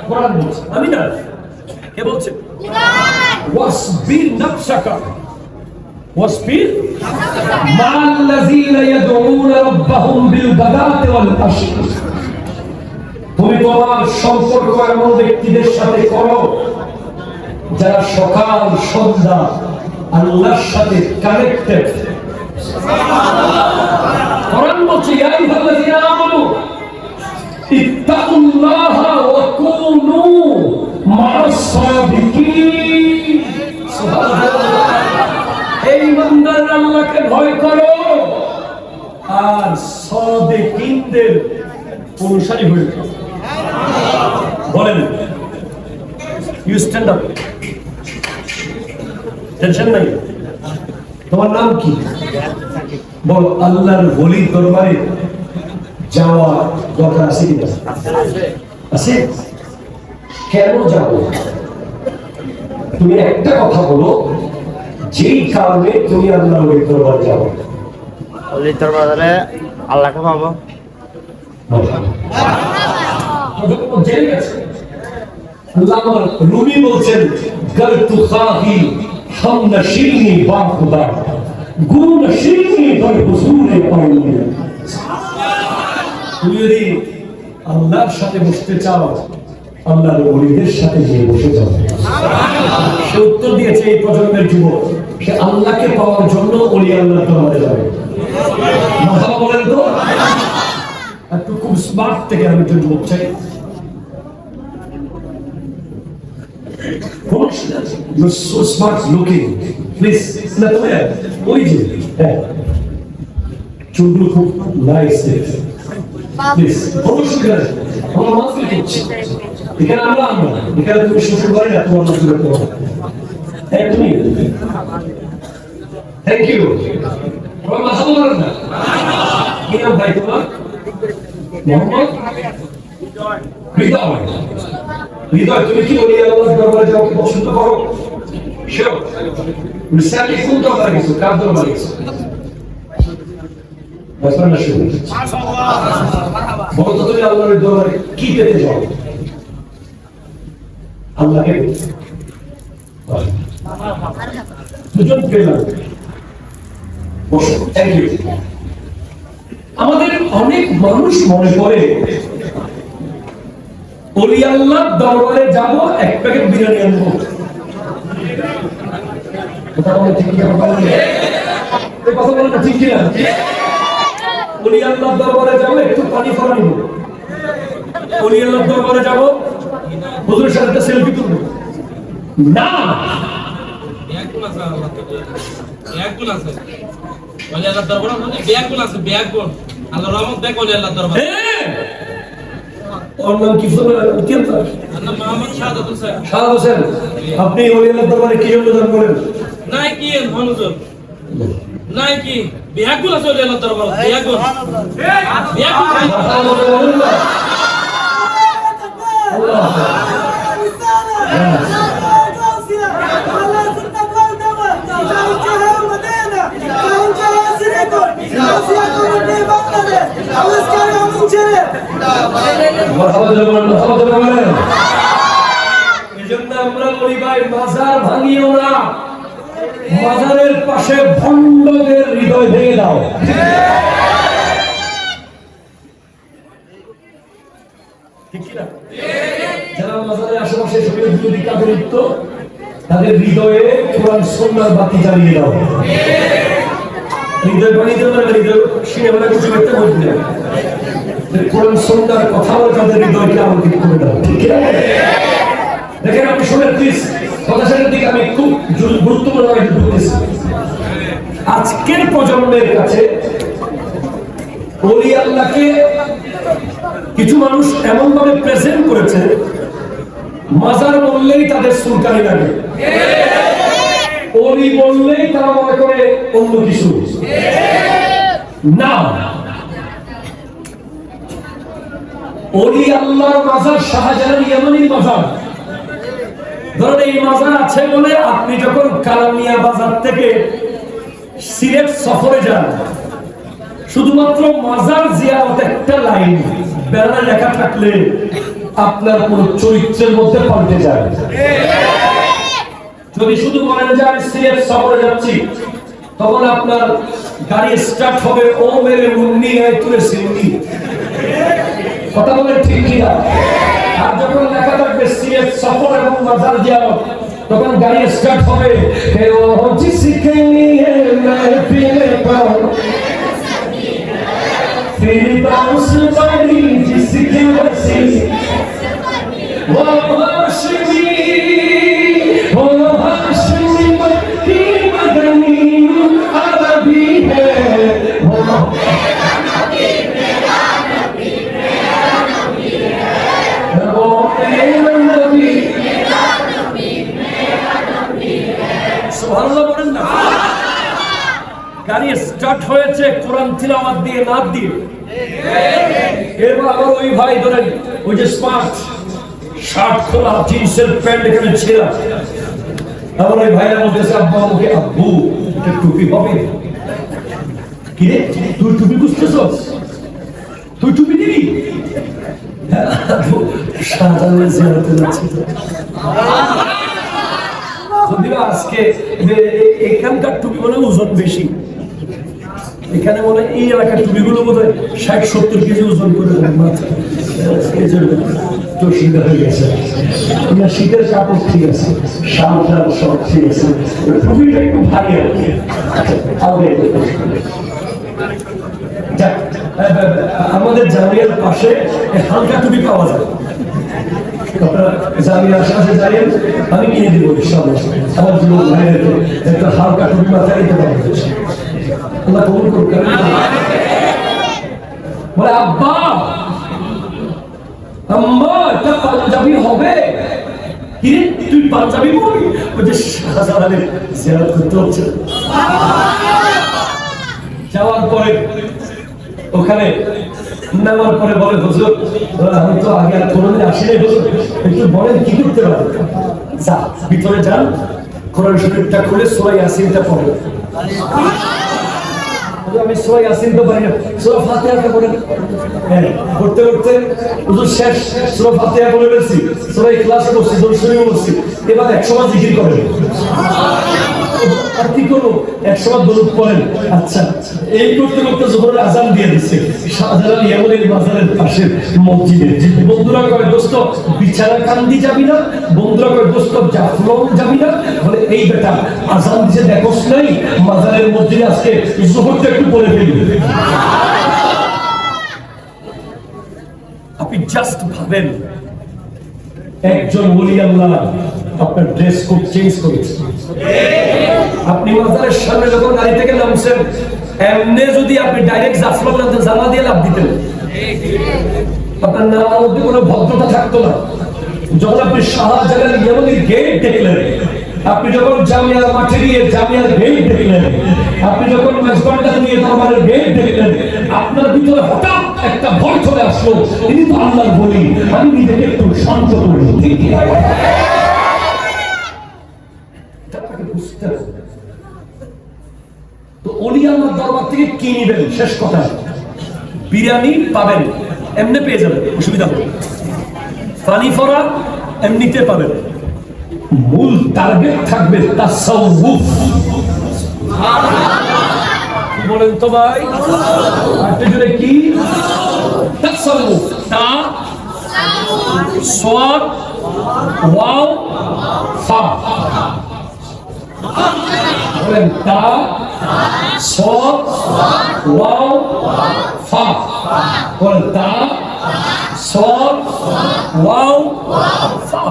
কোরআন বলছে আমি না কে বলছে ওয়াসবির নাফসাকা ওয়াসবির মা'আল্লাযীনা ইয়াদউনা রাব্বাহুম বিল গাদাতি ওয়াল আশি তুমি তোমার সম্পর্ক এমন ব্যক্তিদের সাথে করো যারা সকাল সন্ধ্যা আল্লাহর সাথে কানেক্টেড কোরআন বলছে ইয়া আইয়ুহাল্লাযীনা আমানু ইত্তাকুল্লাহা ওয়া কুনু মা'আস সাদিকিন সুবহানাল্লাহ এই বান্দার আল্লাহকে ভয় করো আর সাদিকিনদের অনুসারী হয়ে যাও বলেন ইউ স্ট্যান্ড আপ টেনশন নাই তোমার নাম কি বল আল্লাহর ওলির দরবারে যাওয়া দরকার আছে কি আছে কেন যাব তুমি একটা কথা বলো যেই কারণে তুমি আল্লাহর ওলির দরবারে যাও ওলির দরবারে আল্লাহকে পাবো জেনে গেছে আল্লামা রুমি বলছেন গলতু খাহি হাম নশিনি বা খুদা গুরু নশিনি বার হুজুরে পাওনি তুমি যদি আল্লাহর সাথে বসতে চাও আল্লাহর ওলিদের সাথে গিয়ে বসে যাও সে উত্তর দিয়েছে এই প্রজন্মের যুবক সে আল্লাহকে পাওয়ার জন্য ওলি আল্লাহর দরবারে যাবে মাশাআল্লাহ বলেন তো একটু খুব স্মার্ট থেকে আমি একটু যুবক চাই You're so smart looking. Please, না তুমি ওই যে চুলগুলো খুব নাইস দেখতে প্লিজ অবশ্যই করে আমরা মাফি করছি এখানে আমরা এখানে তুমি শ্বশুর বাড়ি না তোমার নজরে পড়ো তুমি থ্যাংক ইউ তোমার মাথা বলেন না কি নাম ভাই তোমার মোহাম্মদ হৃদয় হৃদয় তুমি কি ওলি আল্লাহর দরবারে যাও কি পছন্দ করো শিওর মিসালি কোন দরবারে গেছো কার দরবারে গেছো বসবেন না শুরু বলো তো তুমি আল্লাহর দরবারে কি পেতে যাও আল্লাহকে দুজন পেলাম বসো থ্যাংক ইউ আমাদের অনেক মানুষ মনে করে ওলি আল্লাহর দরবারে যাব এক প্যাকেট বিরিয়ানি আনবো কথা বলে ঠিক কি কথা বলে না ঠিক কিনা ওলি আল্লাহর দরবারে যাব একটু পানি ফোড়া নিব ওলি আল্লাহর দরবারে যাব হুজুরের সাথে একটা সেলফি তুলব না ব্যাগগুলো আছে আল্লাহ ব্যাগগুলো আছে ওলি আল্লাহর দরবারে মানে ব্যাগগুলো আছে ব্যাগগুলো আল্লাহর রহমত দেখ ওলি আল্লাহর দরবারে और नाम की क्या था মোহাম্মদ শাহাদাত হোসেন শাহাদাত হোসেন আপনি ওলি আল্লাহর দরবারে কি জন্য দান করেন নাই কি মনোযোগ নাই কি ব্যাগগুলো আছে ওলি আল্লাহর দরবারে ব্যাগগুলো এজন্য আমরা বলি ভাই মাজার ভাঙিও না মাজারের পাশে ভণ্ডদের হৃদয় ভেঙে দাও ঠিক কি না যারা মাজারের আশেপাশে সকলে বিরোধী কাজে লিপ্ত তাদের হৃদয়ে কোরআন সুন্নাহর বাতি জ্বালিয়ে দাও হৃদয় বানিয়ে দেবে না হৃদয় সিনেমাটা কিছু করতে বলবে না কোরআন সুন্নাহর কথা বলে তাদের হৃদয়কে আলোকিত করে দাও ঠিক আছে দেখেন আপনি শুনেন প্লিজ কথাটার দিকে আমি খুব গুরুত্বপূর্ণ ভাবে বলতেছি আজকের প্রজন্মের কাছে ওলি আল্লাহকে কিছু মানুষ এমন ভাবে প্রেজেন্ট করেছে মাজার বললেই তাদের সুলকানি লাগে, ওলি বললেই তারা মনে করে অন্য কিছু না। ওলি আল্লাহর মাজার শাহজালাল ইয়ামানির মাজার। ধরেন এই মাজার আছে বলে আপনি যখন কালামিয়া বাজার থেকে সিলেট সফরে যান, শুধুমাত্র মাজার জিয়ারত একটা লাইন ব্যানারে লেখা থাকলে আপনার কোন চরিত্রের মধ্যে পাল্টে যায়। যদি শুধু বলেন যে আমি সিলেট সফরে যাচ্ছি, তখন আপনার গাড়ি স্টার্ট হবে ও মেরে মুন্নি আয় তুলে সিন্নি, কথা বলেন ঠিক কিনা? আর যখন লেখা থাকবে সিলেট সফর এবং মাজার জিয়ারত, তখন গাড়ি স্টার্ট হবে হে ও জিসকে নিয়ে महफिल पर तेरी बाउंस बड़ी जिसकी वसी वो हाशमी की मदनी अरबी है वो গাড়ি স্টার্ট হয়েছে কোরআন তিলাওয়াত দিয়ে নাত দিয়ে। এরপর আবার ওই ভাই ধরেন ওই যে স্মার্ট শার্ট খোলা জিন্সের প্যান্ট এখানে ছেঁড়া, আবার ওই ভাইরা বলতেছে আব্বা আমাকে আব্বু একটা টুপি হবে। কি রে তুই টুপি বুঝতেছস? তুই টুপি দিবি? শাহজালালের জিয়ারতে যাচ্ছি যদিও আজকে এখানকার টুপি বলে ওজন বেশি, এখানে বলে এই এলাকার টুপিগুলো বোধ হয় ৬০-৭০ কেজি ওজন করে তো সুন্দর হয়ে গেছে। শীতের কাপড় ঠিক আছে, শাল সব ঠিক আছে, টুপিটা একটু ভারী আর কি। আমাদের জামিয়ার পাশে হালকা টুপি পাওয়া যায়, জামিয়ার সাথে যাইয়েন আমি কিনে দিব আমার যুবক ভাইদেরকে একটা হালকা টুপি মাথায় নিতে পারবো। আল্লাহ কবুল করুক। বলে আব্বা আম্মা এটা পাঞ্জাবি হবে? কি রে তুই পাঞ্জাবি পরবি? ওই যে শাহজালালের জিয়ারত করতে হচ্ছে। যাওয়ার পরে ওখানে নামার পরে বলে হুজুর আমি তো আগে আর কোনোদিন আসিনি, হুজুর একটু বলেন কি করতে পারে? যা ভিতরে যান, কোরআন শরীফটা খুলে সূরা ইয়াসিনটা পড়েন। আমি সূরা ইয়াসিন তো পারি না, সূরা ফাতিহাটা পড়েন। পড়তে পড়তে হুজুর শেষ সূরা ফাতিহা বলে ফেলছি, সূরা ইখলাস পড়ছি, দরুদ শরীফ পড়ছি, এবার 100 বার জিকির করেন। আর কি করবো? 100 বার দরুদ পড়েন। আচ্ছা এই করতে করতে জোহরের আযান দিয়ে দিচ্ছে শাহজালাল ইয়ামানির বাজারের পাশের মসজিদে। বন্ধুরা কয় দোস্ত বিছানা কান্দি যাবি না? বন্ধুরা কয় দোস্ত জাফলং যাবি না? বলে এই বেটা আযান দিছে দেখোস নাই? মাজারের মসজিদে আজকে জোহরটা একটু পড়ে ফেলি। আপনি জাস্ট ভাবেন একজন ওলি আল্লাহ আপনার ড্রেস কোড চেঞ্জ করেছে। আপনি মাজারের সামনে যখন গাড়ি থেকে নামছেন, এমনি যদি আপনি ডাইরেক্ট জাফলং নামতে জানা দিয়ে লাভ দিতেন, আপনার নামের মধ্যে কোনো ভদ্রতা থাকতো না। যখন আপনি শাহজালাল ইয়ামানির গেট দেখলেন, আপনি যখন জামিয়ার মাঠে গিয়ে জামিয়ার গেট দেখলেন, আপনি যখন মেজবান্ডা নিয়ে দরবারের গেট দেখলেন, আপনার ভিতরে হঠাৎ একটা ভয় চলে আসলো, ইনি তো আল্লাহর বলি, আমি নিজেকে একটু শান্ত করি। ঠিক কি? তো ওলি আল্লাহর দরবার থেকে কি নিবেন? শেষ কথা, বিরিয়ানি পাবেন, এমনি পেয়ে যাবেন, অসুবিধা হবে। পানি ফোড়া এমনিতে পাবেন, মূল টার্গেট থাকবে তাসাউফ। বলেন তো ভাই, আপনি জুড়ে কি? তাসাউফ, তা সাদ ওয়াও ফা। বলেন তা সাদ ওয়াও ফা। বলেন তা সাদ ওয়াও ফা।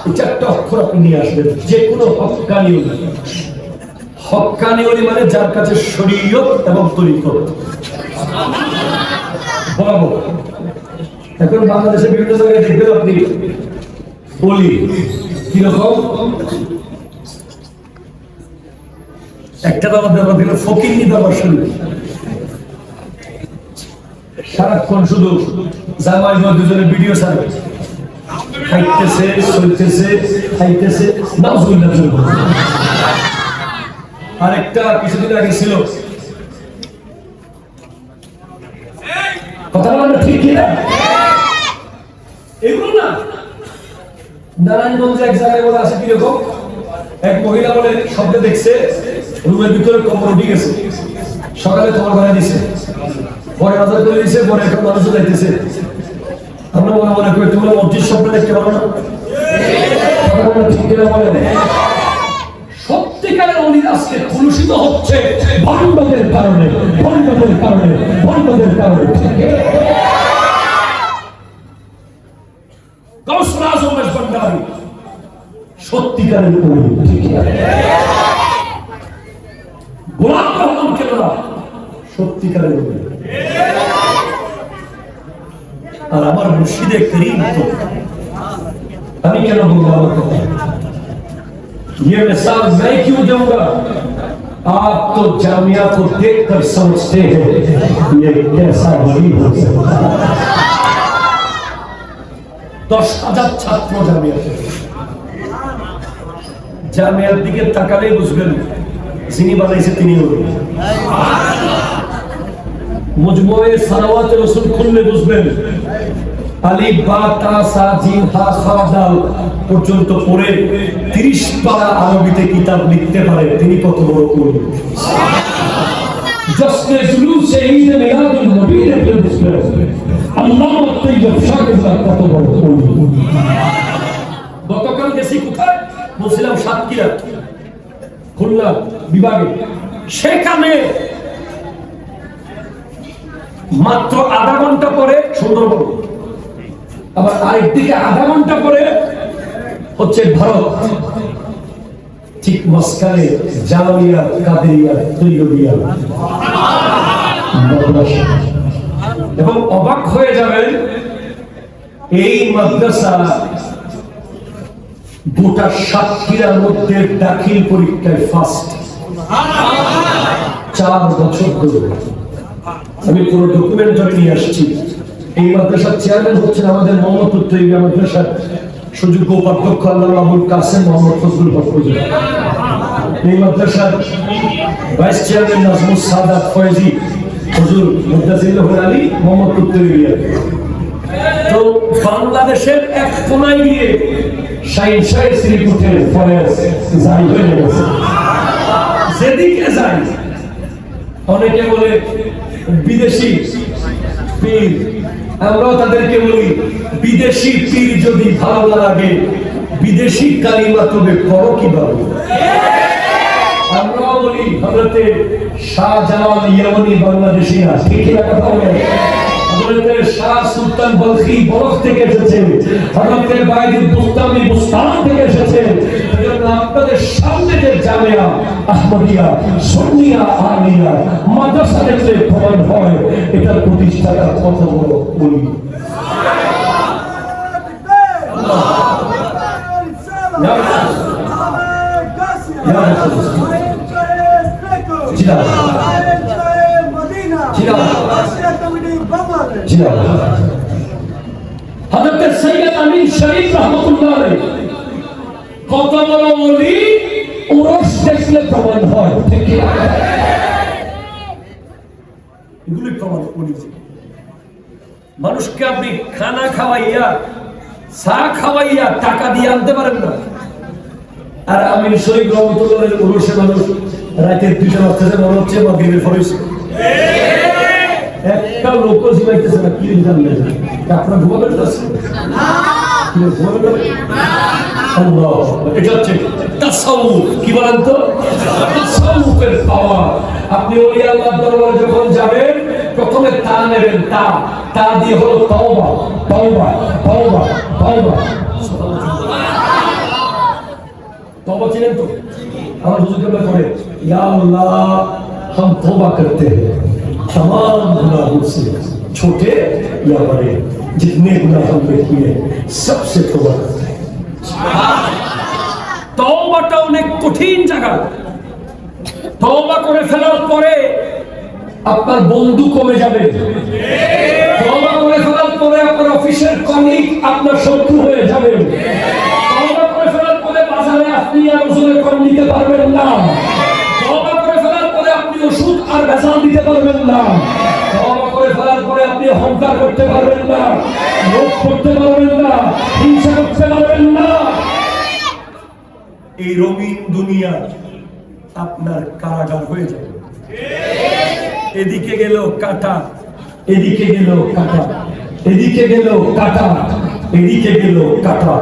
এই চারটা অক্ষর আপনি নিয়ে আসবেন। যে কোনো হক্কানি ওলি, হক্কানি ওলি মানে যার কাছে শরীয়ত এবং তরিকত বরাবর এখন বাংলাদেশের বিভিন্ন জায়গায় দেখবেন আপনি বলি কিরকম একটা বাবা দেওয়া দিল ফকির নি দেওয়া শুরু সারাক্ষণ শুধু জামাই বা দুজনের ভিডিও ছাড়ে খাইতেছে চলতেছে খাইতেছে নাউজুবিল্লাহ জন্য আরেকটা কিছুদিন আগে ছিল কথা বলা ঠিক কিনা এগুলো না নারায়ণগঞ্জে এক জায়গায় বলে আছে কিরকম এক মহিলা বলে শব্দ দেখছে রুমের ভিতরে কম্বল উঠে গেছে সকালে তোমার ঘরে দিছে পরে বাজার করে দিছে পরে এখন মানুষ যাইতেছে আমরা মনে মনে করি তোমরা মসজিদ স্বপ্ন দেখতে পারো না ঠিক কিনা বলে সত্যিকারের অলি আজকে কলুষিত হচ্ছে ভণ্ডদের কারণে ভণ্ডদের কারণে ভণ্ডদের কারণে গৌসুল আজম ভান্ডারী সত্যিকারের অলি ঠিক গোলাম রহমান কেবলা সত্যিকারের অলি আর আমার মুর্শিদে করিম তো আমি কেন বলবো আমার কথা ये मिसाल मैं क्यों दूंगा आप तो जामिया को देखकर समझते हैं ये कैसा वली हो सकता है 10,000 ছাত্র জামিয়াতে জামিয়ার দিকে তাকালেই বুঝবেন যিনি বানাইছে তিনি হলেন মুজমুয়ে সালাওয়াত রাসূল খুললে বুঝবেন আলিফ বা তা সা জিম হা খা দাল পর্যন্ত পড়ে 30 পারা আরবিতে কিতাব লিখতে পারে তিনি কত বড় ওলি জসনে জুলুস ঈদ মিলাদুন নবী দেখলে বুঝবেন আল্লাহ তাইয়্যিব শাকিররা কত বড় ওলি গতকাল গেছি কোথায় বলছিলাম সাতক্ষীরা খুলনা বিভাগে সেখানে মাত্র আধা ঘন্টা পরে সুন্দরবন আবার আরেকদিকে আধা ঘন্টা পরে হচ্ছে ভারত ঠিক মাঝখানে জামিয়া কাদেরিয়া তৈয়বিয়া এবং অবাক হয়ে যাবেন এই মাদ্রাসা গোটা সাতক্ষীরার মধ্যে দাখিল পরীক্ষায় ফার্স্ট 4 বছর ধরে আমি পুরো ডকুমেন্টারি নিয়ে আসছি এই মাদ্রাসার চেয়ারম্যান হচ্ছেন আমাদের মোহাম্মদপুর তৈরি মাদ্রাসার সুযোগ্য উপাধ্যক্ষ আল্লামা আবুল কাসেম মোহাম্মদ ফজলুল হক হুজুর এই মাদ্রাসার ভাইস চেয়ারম্যান নাজমুস সাদাত ফয়েজি হুজুর মুদাজিল্লাহ আলী মোহাম্মদপুর তৈরি তো বাংলাদেশের এক কোনায় গিয়ে সাইন্সাই শ্রীপুটের ফরেস্ট যাই হয়ে গেছে যেদিকে যাই অনেকে বলে বিদেশি পীর আমরাও তাদেরকে বলি বিদেশি পীর যদি ভালো না লাগে বিদেশি কালিমা তবে করো কিভাবে আমরাও বলি হযরতে শাহজালাল ইয়ামানি বাংলাদেশি না ঠিক না কথা বলে হযরতে শাহ সুলতান বলখি বরফ থেকে এসেছে হযরতে বাইদুল বুস্তামি বুস্তান থেকে এসেছে এজন্য আপনাদের সামনে যে জামিয়া আহমদিয়া সুন্নিয়া আলিয়া মাদ্রাসা দেখলে প্রমাণ হয় এটার প্রতিষ্ঠাতা কত বড় ওলি হযরত সৈয়দ আমিন শরীফ রাহমাতুল্লাহ আলাইহি কত বড় ওলি উরস দেখলে প্রমাণ হয় ঠিক কি এগুলি প্রমাণ ওলি মানুষকে আপনি খানা খাওয়াইয়া চা খাওয়াইয়া টাকা দিয়ে আনতে পারেন না আর আমিন শরীফ রাহমাতুল্লাহ আলাইহি উরসে মানুষ রাতের 2টা বাজতে মনে হচ্ছে মাগরিবের পরে একটা লোক জিমাইতেছে না কি জানলে আপনারা ঘুমাবেন না আল্লাহ এটা হচ্ছে তাসাউফ কি বলেন তো তাসাউফের পাওয়ার আপনি ওলি আল্লাহর দরবারে যখন যাবেন প্রথমে তা নেবেন তা দিয়ে হলো তওবা তওবা তওবা তওবা তওবা চিনেন তো আমার হুজুর কেবলা করে ইয়া আল্লাহ हम तौबा करते हैं तमाम गुनाहों से छोटे या बड़े जितने गुनाह हमने किए सबसे तौबा करते हैं। তওবাটা অনেক কঠিন জায়গা। তওবা করে ফেলার পরে আপনার বন্ধু কমে যাবে। তওবা করে ফেলার পরে আপনার অফিসের কলিগ আপনার শত্রু হয়ে যাবে। তওবা করে ফেলার পরে বাজারে আপনি আর ওজনে কম নিতে পারবেন না। তওবা করে ফেলার পরে আপনি ওষুধ আর ভেজাল দিতে পারবেন না। তওবা করে ফেলার পরে আপনি অহংকার করতে পারবেন না, লোভ করতে পারবেন না, হিংসা করতে পারবেন না। এই রঙিন দুনিয়া আপনার কারাগার হয়ে যাবে। এদিকে গেল কাটা, এদিকে গেল কাটা, এদিকে গেল কাটা, এদিকে গেল কাটা।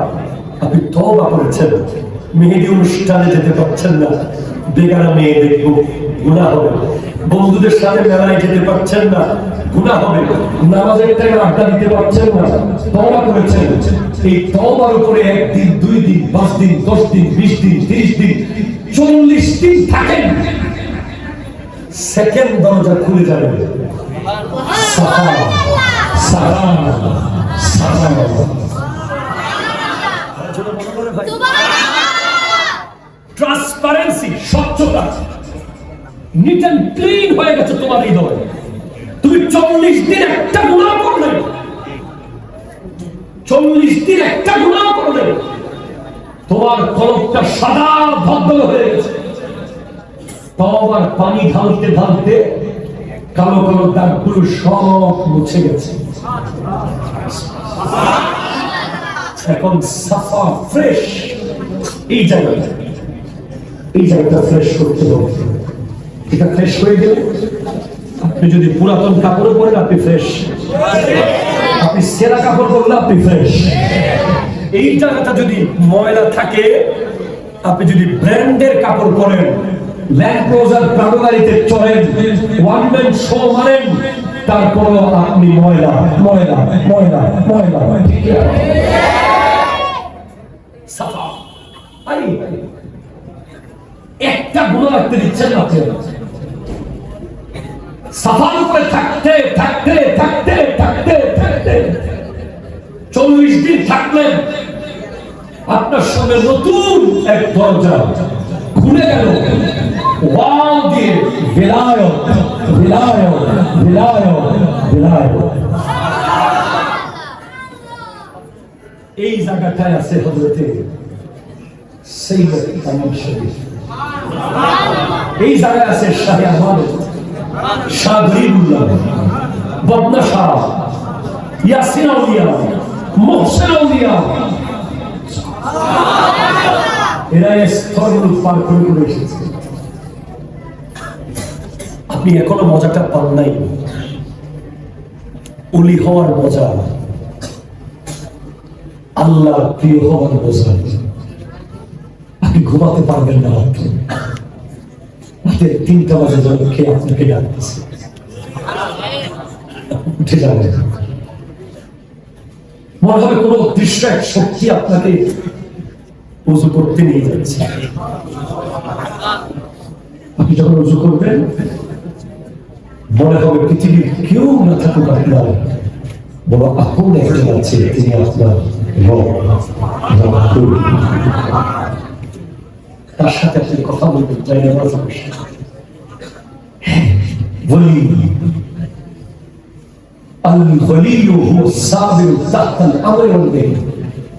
আপনি তওবা করেছেন, মেহেদি অনুষ্ঠানে যেতে পারছেন না, বেগানা মেয়ে দেখবো, গুনাহ হবে। বন্ধুদের সাথে মেলায় যেতে পারছেন না, গুনাহ হবে। নামাজের টাইমে আড্ডা দিতে পারছেন না, তওবা করেছেন। এই তওবার উপরে 1 দিন, 2 দিন, 5 দিন, 10 দিন, 20 দিন, 30 দিন, 40 দিন থাকেন, সেকেন্ড দরজা খুলে যাবে। সাফা, সাফা, সাফা। ট্রান্সপারেন্সি, স্বচ্ছতা, নিট এন্ড ক্লিন হয়ে গেছে তোমার হৃদয়। তুমি 40 দিন একটা গুনাহ করলে, 40 দিন একটা গুনাহ করলে, তোমার কলবটা সাদা ধবধবে হয়ে গেছে। তওবার পানি ঢালতে ঢালতে কালো কালো দাগগুলো সব মুছে গেছে। এখন সাফা, ফ্রেশ। এই জায়গাটা ফ্রেশ করতে হবে। এটা ফ্রেশ হয়ে গেলে আপনি যদি পুরাতন কাপড় পরেন আপনি ফ্রেশ, আপনি সেরা কাপড় পরলে আপনি ফ্রেশ। এই জায়গাটা যদি ময়লা থাকে, আপনি যদি ব্র্যান্ডের কাপড় পরেন, ল্যান্ড ক্রুজার প্রাডো গাড়িতে চড়েন, ওয়ান ম্যান শো মারেন, তারপরও আপনি ময়লা ময়লা ময়লা ময়লা। সাফা, একটা গুনাহ রাখতে দিচ্ছেন না। সাফার উপরে থাকতে থাকতে থাকতে থাকতে থাকতে 40 দিন থাকলেন, আপনার সঙ্গে নতুন এক দরজা খুলে গেল। ওয়াও দিয়ে বিলায়ত, বিলায়ত, বিলায়ত, বিলায়ত। এই জায়গাটায় আছে হযরতে সৈয়দ তামিম শরীফ। এই জায়গায় আছে শাহ আমানত, শাহ গরিবুল্লাহ, বদনা শাহ, ইয়াসিন আউলিয়া, মুহসিন আউলিয়া। এরা এই স্তরগুলো পার করে করে এসেছে। আপনি এখনো মজাটা পান নাই, ওলি হওয়ার মজা, আল্লাহ প্রিয় হওয়ার মজা। আপনি ঘুমাতে পারবেন না, রাত্রে 3টা বাজে যখন খেয়ে আপনাকে ডাকতেছে, উঠে যাবেন। মনে হবে কোনো দৃশ্য এক শক্তি আপনাকে উজু করতে নিয়ে যাচ্ছে। আপনি যখন উজু করবেন মনে হবে পৃথিবীর কেউ না থাকুক, আপনার বড় আপন একজন আছে, তিনি আপনার রব। তার সাথে আপনি কথা বলবেন, চাই না বলি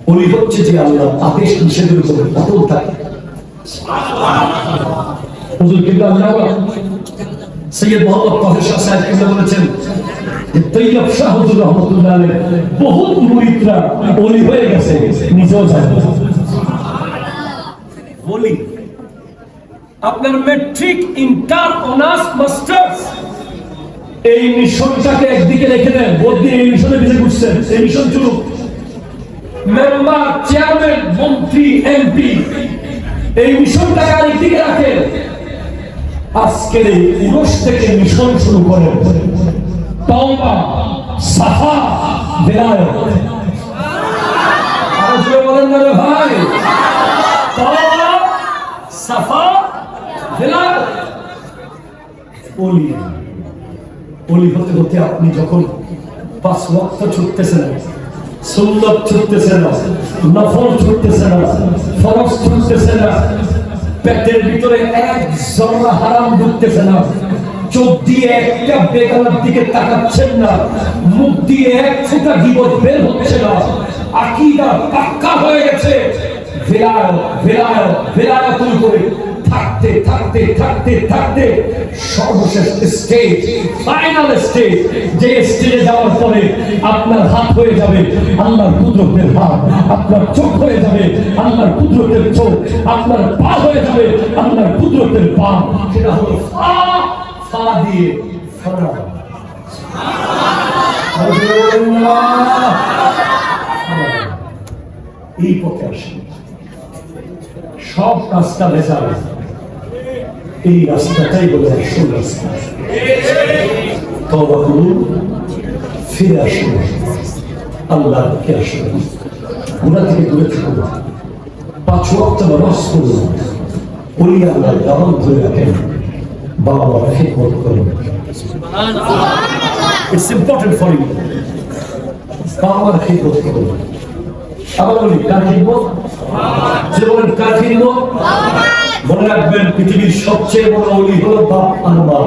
ওলি হচ্ছে যে আল্লাহ আদেশ নিষেধের উপরে অটল থাকে। হুজুর কিবলা আল্লাহ সৈয়দ মোহাম্মদ তাহের শাহ সাহেব কিবলা বলেছেন যে তৈয়ব শাহ হুজুর রহমতুল্লাহ আলাইহি বহুত মুরিদরা ওলি হয়ে গেছে, নিজেও জানে। বলি আপনার ম্যাট্রিক, ইন্টার, অনার্স, মাস্টার্স, এই মিশনটাকে একদিকে রেখে দেন। বদ্দি এই মিশনে বেঁচে ঘুরছেন, এই মিশন চলুক। মেম্বার, চেয়ারম্যান, মন্ত্রী, এমপি, এই মিশনটাকে আরেকদিকে রাখেন। আজকের এই উরস থেকে মিশন শুরু করেন। তওবা, সাফা, বেলায়েত। আর জোরে বলেন না রে ভাই, তওবা, সাফা, বেলায়েত। ওলি হতে হতে আপনি যখন 5 ওয়াক্ত ছুটতেছে না, সুন্নত ছুটতেছে না, নফল ছুটতেছে না, ফরজ ছুটতেছে না, পেটের ভিতরে এক জরা হারাম ঢুকতেছে না, চোখ দিয়ে একটা বেগানার দিকে তাকাচ্ছেন না, মুখ দিয়ে এক ফোঁটা গীবত বের হচ্ছে না, আকীদা পাক্কা হয়ে গেছে, বেলায়াতুল করে থাকতে থাকতে থাকতে থাকতে সর্বশেষ স্টেজ, ফাইনাল স্টেজ, যে স্টেজে যাওয়ার পরে আপনার হাত হয়ে যাবে আল্লাহর কুদরতের হাত, আপনার চোখ হয়ে যাবে আল্লাহর কুদরতের চোখ, আপনার পা হয়ে যাবে আল্লাহর কুদরতের পা, সেটা হলো ফা দিয়ে ফানা। এই পথে আসে সব রাস্তা ভেজাল, এই রাস্তাটাই বলে আসল রাস্তা। তওবা করুন, ফিরে আসুন, আল্লাহকে আসুন, গুনাহ থেকে দূরে থাকুন, 5 ওয়াক্ত নামাজ পড়ুন, ওলি আল্লাহর দাওয়াত ধরে রাখেন, বাবা মার খিদমত করুন। It's important for you. বাবা মার খিদমত করুন। আবার বলি, কার খিদমত? যে বলেন কার খিদমত? মনে রাখবেন, পৃথিবীর সবচেয়ে বড় ওলি হলো বাপ আর মা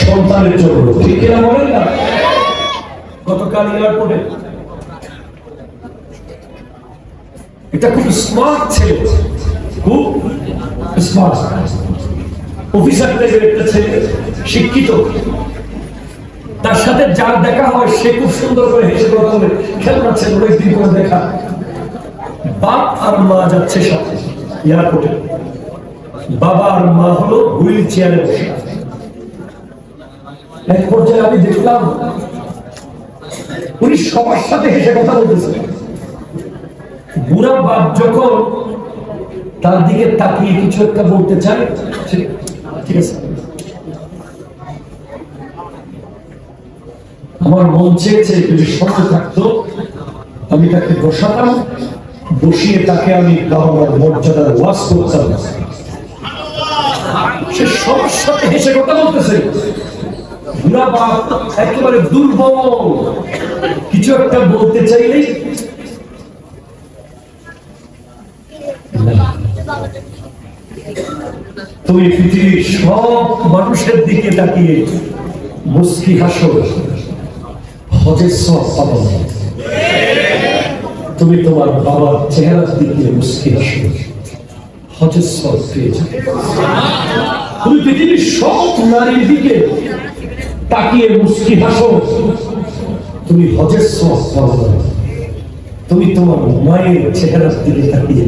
সন্তানের জন্য, ঠিক কিনা বলেন না? গতকাল এয়ারপোর্টে এটা খুব স্মার্ট ছেলে, খুব স্মার্ট অফিসার টাইপের একটা ছেলে, শিক্ষিত, তার সাথে যার দেখা হয় সে খুব সুন্দর করে হেসে কথা বলে, খেলনা ছেলে, অনেকদিন করে দেখা। বাপ আর মা যাচ্ছে সাথে এয়ারপোর্টে, বাবা আর মা হলো হুইল চেয়ারে বসে। এক পর্যায়ে আমি দেখলাম উনি সবার সাথে হেসে কথা বলতেছে। বুড়া বাপ যখন তার দিকে তাকিয়ে কিছু একটা বলতে চায়, ঠিক আছে, আমার মন চেয়েছে যদি সঙ্গে থাকতো আমি তাকে বসাতাম, বসিয়ে তাকে আমি বাবার মর্যাদার ওয়াজ করতাম। সে সবার সাথে হেসে কথা বলতেছে। বুড়া বাপ একেবারে দুর্বল, কিছু একটা বলতে চাইলেই তুমি পৃথিবীর সব মানুষের দিকে তাকিয়ে মুস্কি হাসো, হজের সওয়াব পাবো না। তুমি তোমার বাবার চেহারার দিকে মুস্কি হাসো, হজের সওয়াব পেয়ে যাবে। তুমি পৃথিবীর সব নারীর দিকে তাকিয়ে মুস্কি হাসো, তুমি হজের সওয়াব পাবো না। তুমি তোমার মায়ের চেহারার দিকে তাকিয়ে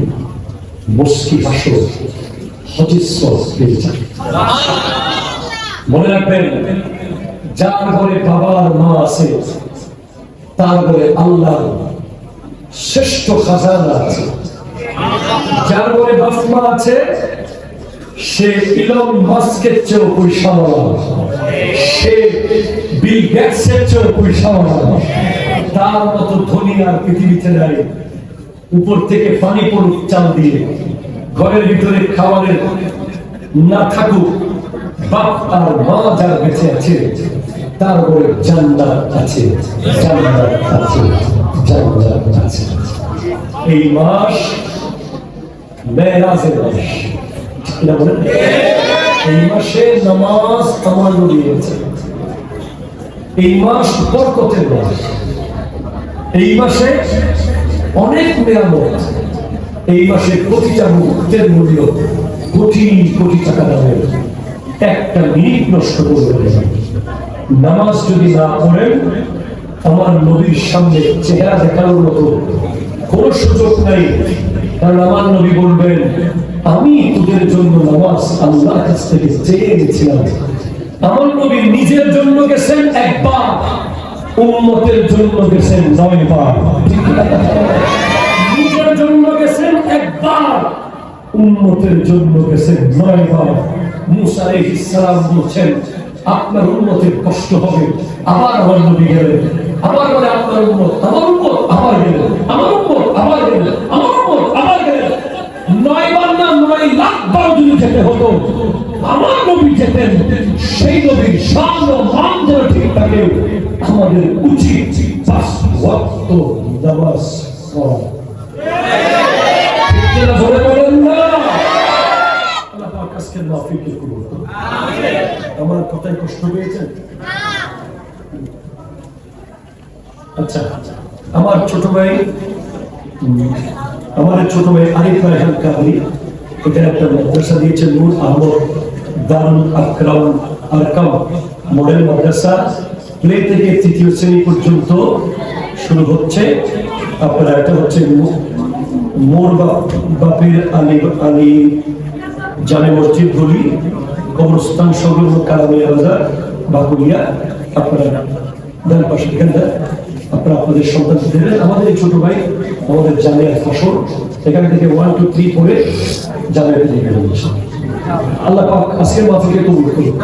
মুস্কি হাসো, হজের সওয়াব পেয়ে যাবে। মনে রাখবেন, যার ঘরে বাবা আর মা আছে তার ঘরে আল্লাহর শ্রেষ্ঠ খাজানা আছে। যার ঘরে বাপ মা আছে সে ইলন মাস্কের চেয়েও পয়সাওয়ালা, সে বিল গেটসের চেয়েও পয়সাওয়ালা, তার মতো ধনী আর পৃথিবীতে নাই। উপর থেকে পানি পড়ুক চাল দিয়ে, ঘরের ভিতরে খাবারের না থাকুক, বাপ আর মা যার বেঁচে আছে তার উপরে জান্নাত আছে, জান্নাত আছে, জান্নাত আছে। এই মাস মেরাজের মাস, ঠিক না বলেন? এই মাসে নামাজ আমার রয়েছে, এই মাস বরকতের মাস, এই মাসে অনেক নিয়ামত, এই মাসে প্রতিটা মুহূর্তের মূল্য কোটি কোটি টাকা দামের। একটা মিনিট নষ্ট করবেন না। নামাজ যদি না পড়েন, আমার নবীর সামনে চেহারা দেখানোর মতো কোন সুযোগ নাই। কারণ আমার নবী বলবেন, আমি তোদের জন্য নামাজ আল্লাহর কাছ থেকে চেয়ে গেছিলাম। আমার নবী নিজের জন্য গেছেন একবার, উম্মতের জন্য গেছেন 9 বার। নিজের জন্য গেছেন একবার, উম্মতের জন্য গেছেন 9 বার। মুসা আলাইহিস সালাম বলছেন, আপনার উম্মতের কষ্ট হবে। আবার আমার নবী গেলেন, আবার বলে আপনার উম্মত, আমার উম্মত আবার গেলেন, আমার উম্মত আবার গেলেন, আমার উম্মত আবার গেলেন। 9 বার না 9 লাখ বার যদি যেতে হতো, আমার নবী যেতেন। সেই নবীর শান ও মান যেন ঠিক থাকে, আমাদের উচিত 5 ওয়াক্ত নামাজ পড়া। ঠিক কিনা জোরে বলেন না? আল্লাহ পাক আজকের মাহফিলকে কবুল করুন। আমার কথায় কষ্ট পেয়েছেন? আচ্ছা, আমার ছোট ভাই আরিফ রায়হান কাদরি এখানে একটা মাদ্রাসা দিয়েছেন, নূর আহমদ দারুল আরকাম মডেল মাদ্রাসা। প্লে থেকে 3য় শ্রেণী পর্যন্ত শুরু হচ্ছে। আপনারা এটা হচ্ছে মোর বাপের আলী জামে মসজিদ গলি, কবরস্থান সংলগ্ন কালামিয়া বাজার, বাকুলিয়া। আপনারা ডান পাশে এখানটা আপনারা আপনাদের সন্তানকে দেবেন। আমাদের এই ছোট ভাই আমাদের জামিয়ার ফসল, এখান থেকে 1, 2, 3 করে জামিয়াতে দিয়ে গেলেন। আল্লাহ পাক আজকের মাহফিলকে কবুল করুন।